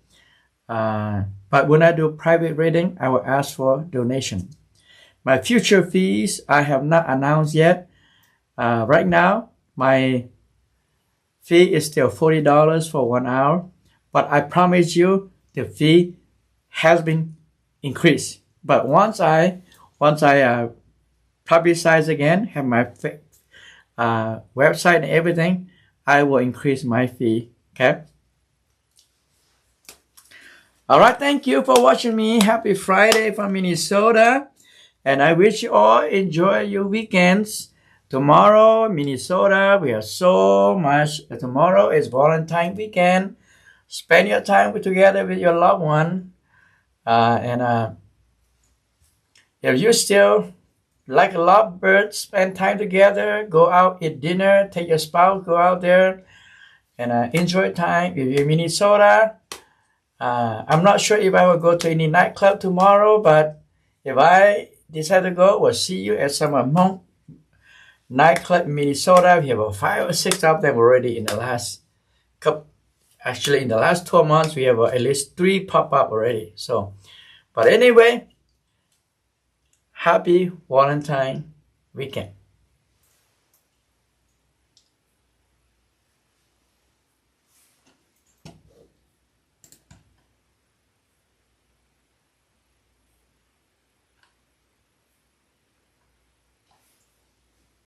But when I do private reading, I will ask for donation. My future fees, I have not announced yet. Right now, my fee is still $40 for 1 hour. But I promise you, the fee has been increased. But once I publicize again, have my website and everything, I will increase my fee. Okay? All right, thank you for watching me. Happy Friday from Minnesota. And I wish you all enjoy your weekends. Tomorrow, Minnesota, we have so much. Tomorrow is Valentine's weekend. Spend your time together with your loved one. And if you still like lovebirds, spend time together, go out, eat dinner, take your spouse, go out there, and enjoy time. If you're in Minnesota, I'm not sure if I will go to any nightclub tomorrow, but if I decide to go, we'll see you at some Hmong nightclub in Minnesota. We have about 5 or 6 of them already in the last couple. Actually, in the last 12 months, we have at least 3 pop up already. So But anyway, happy Valentine weekend.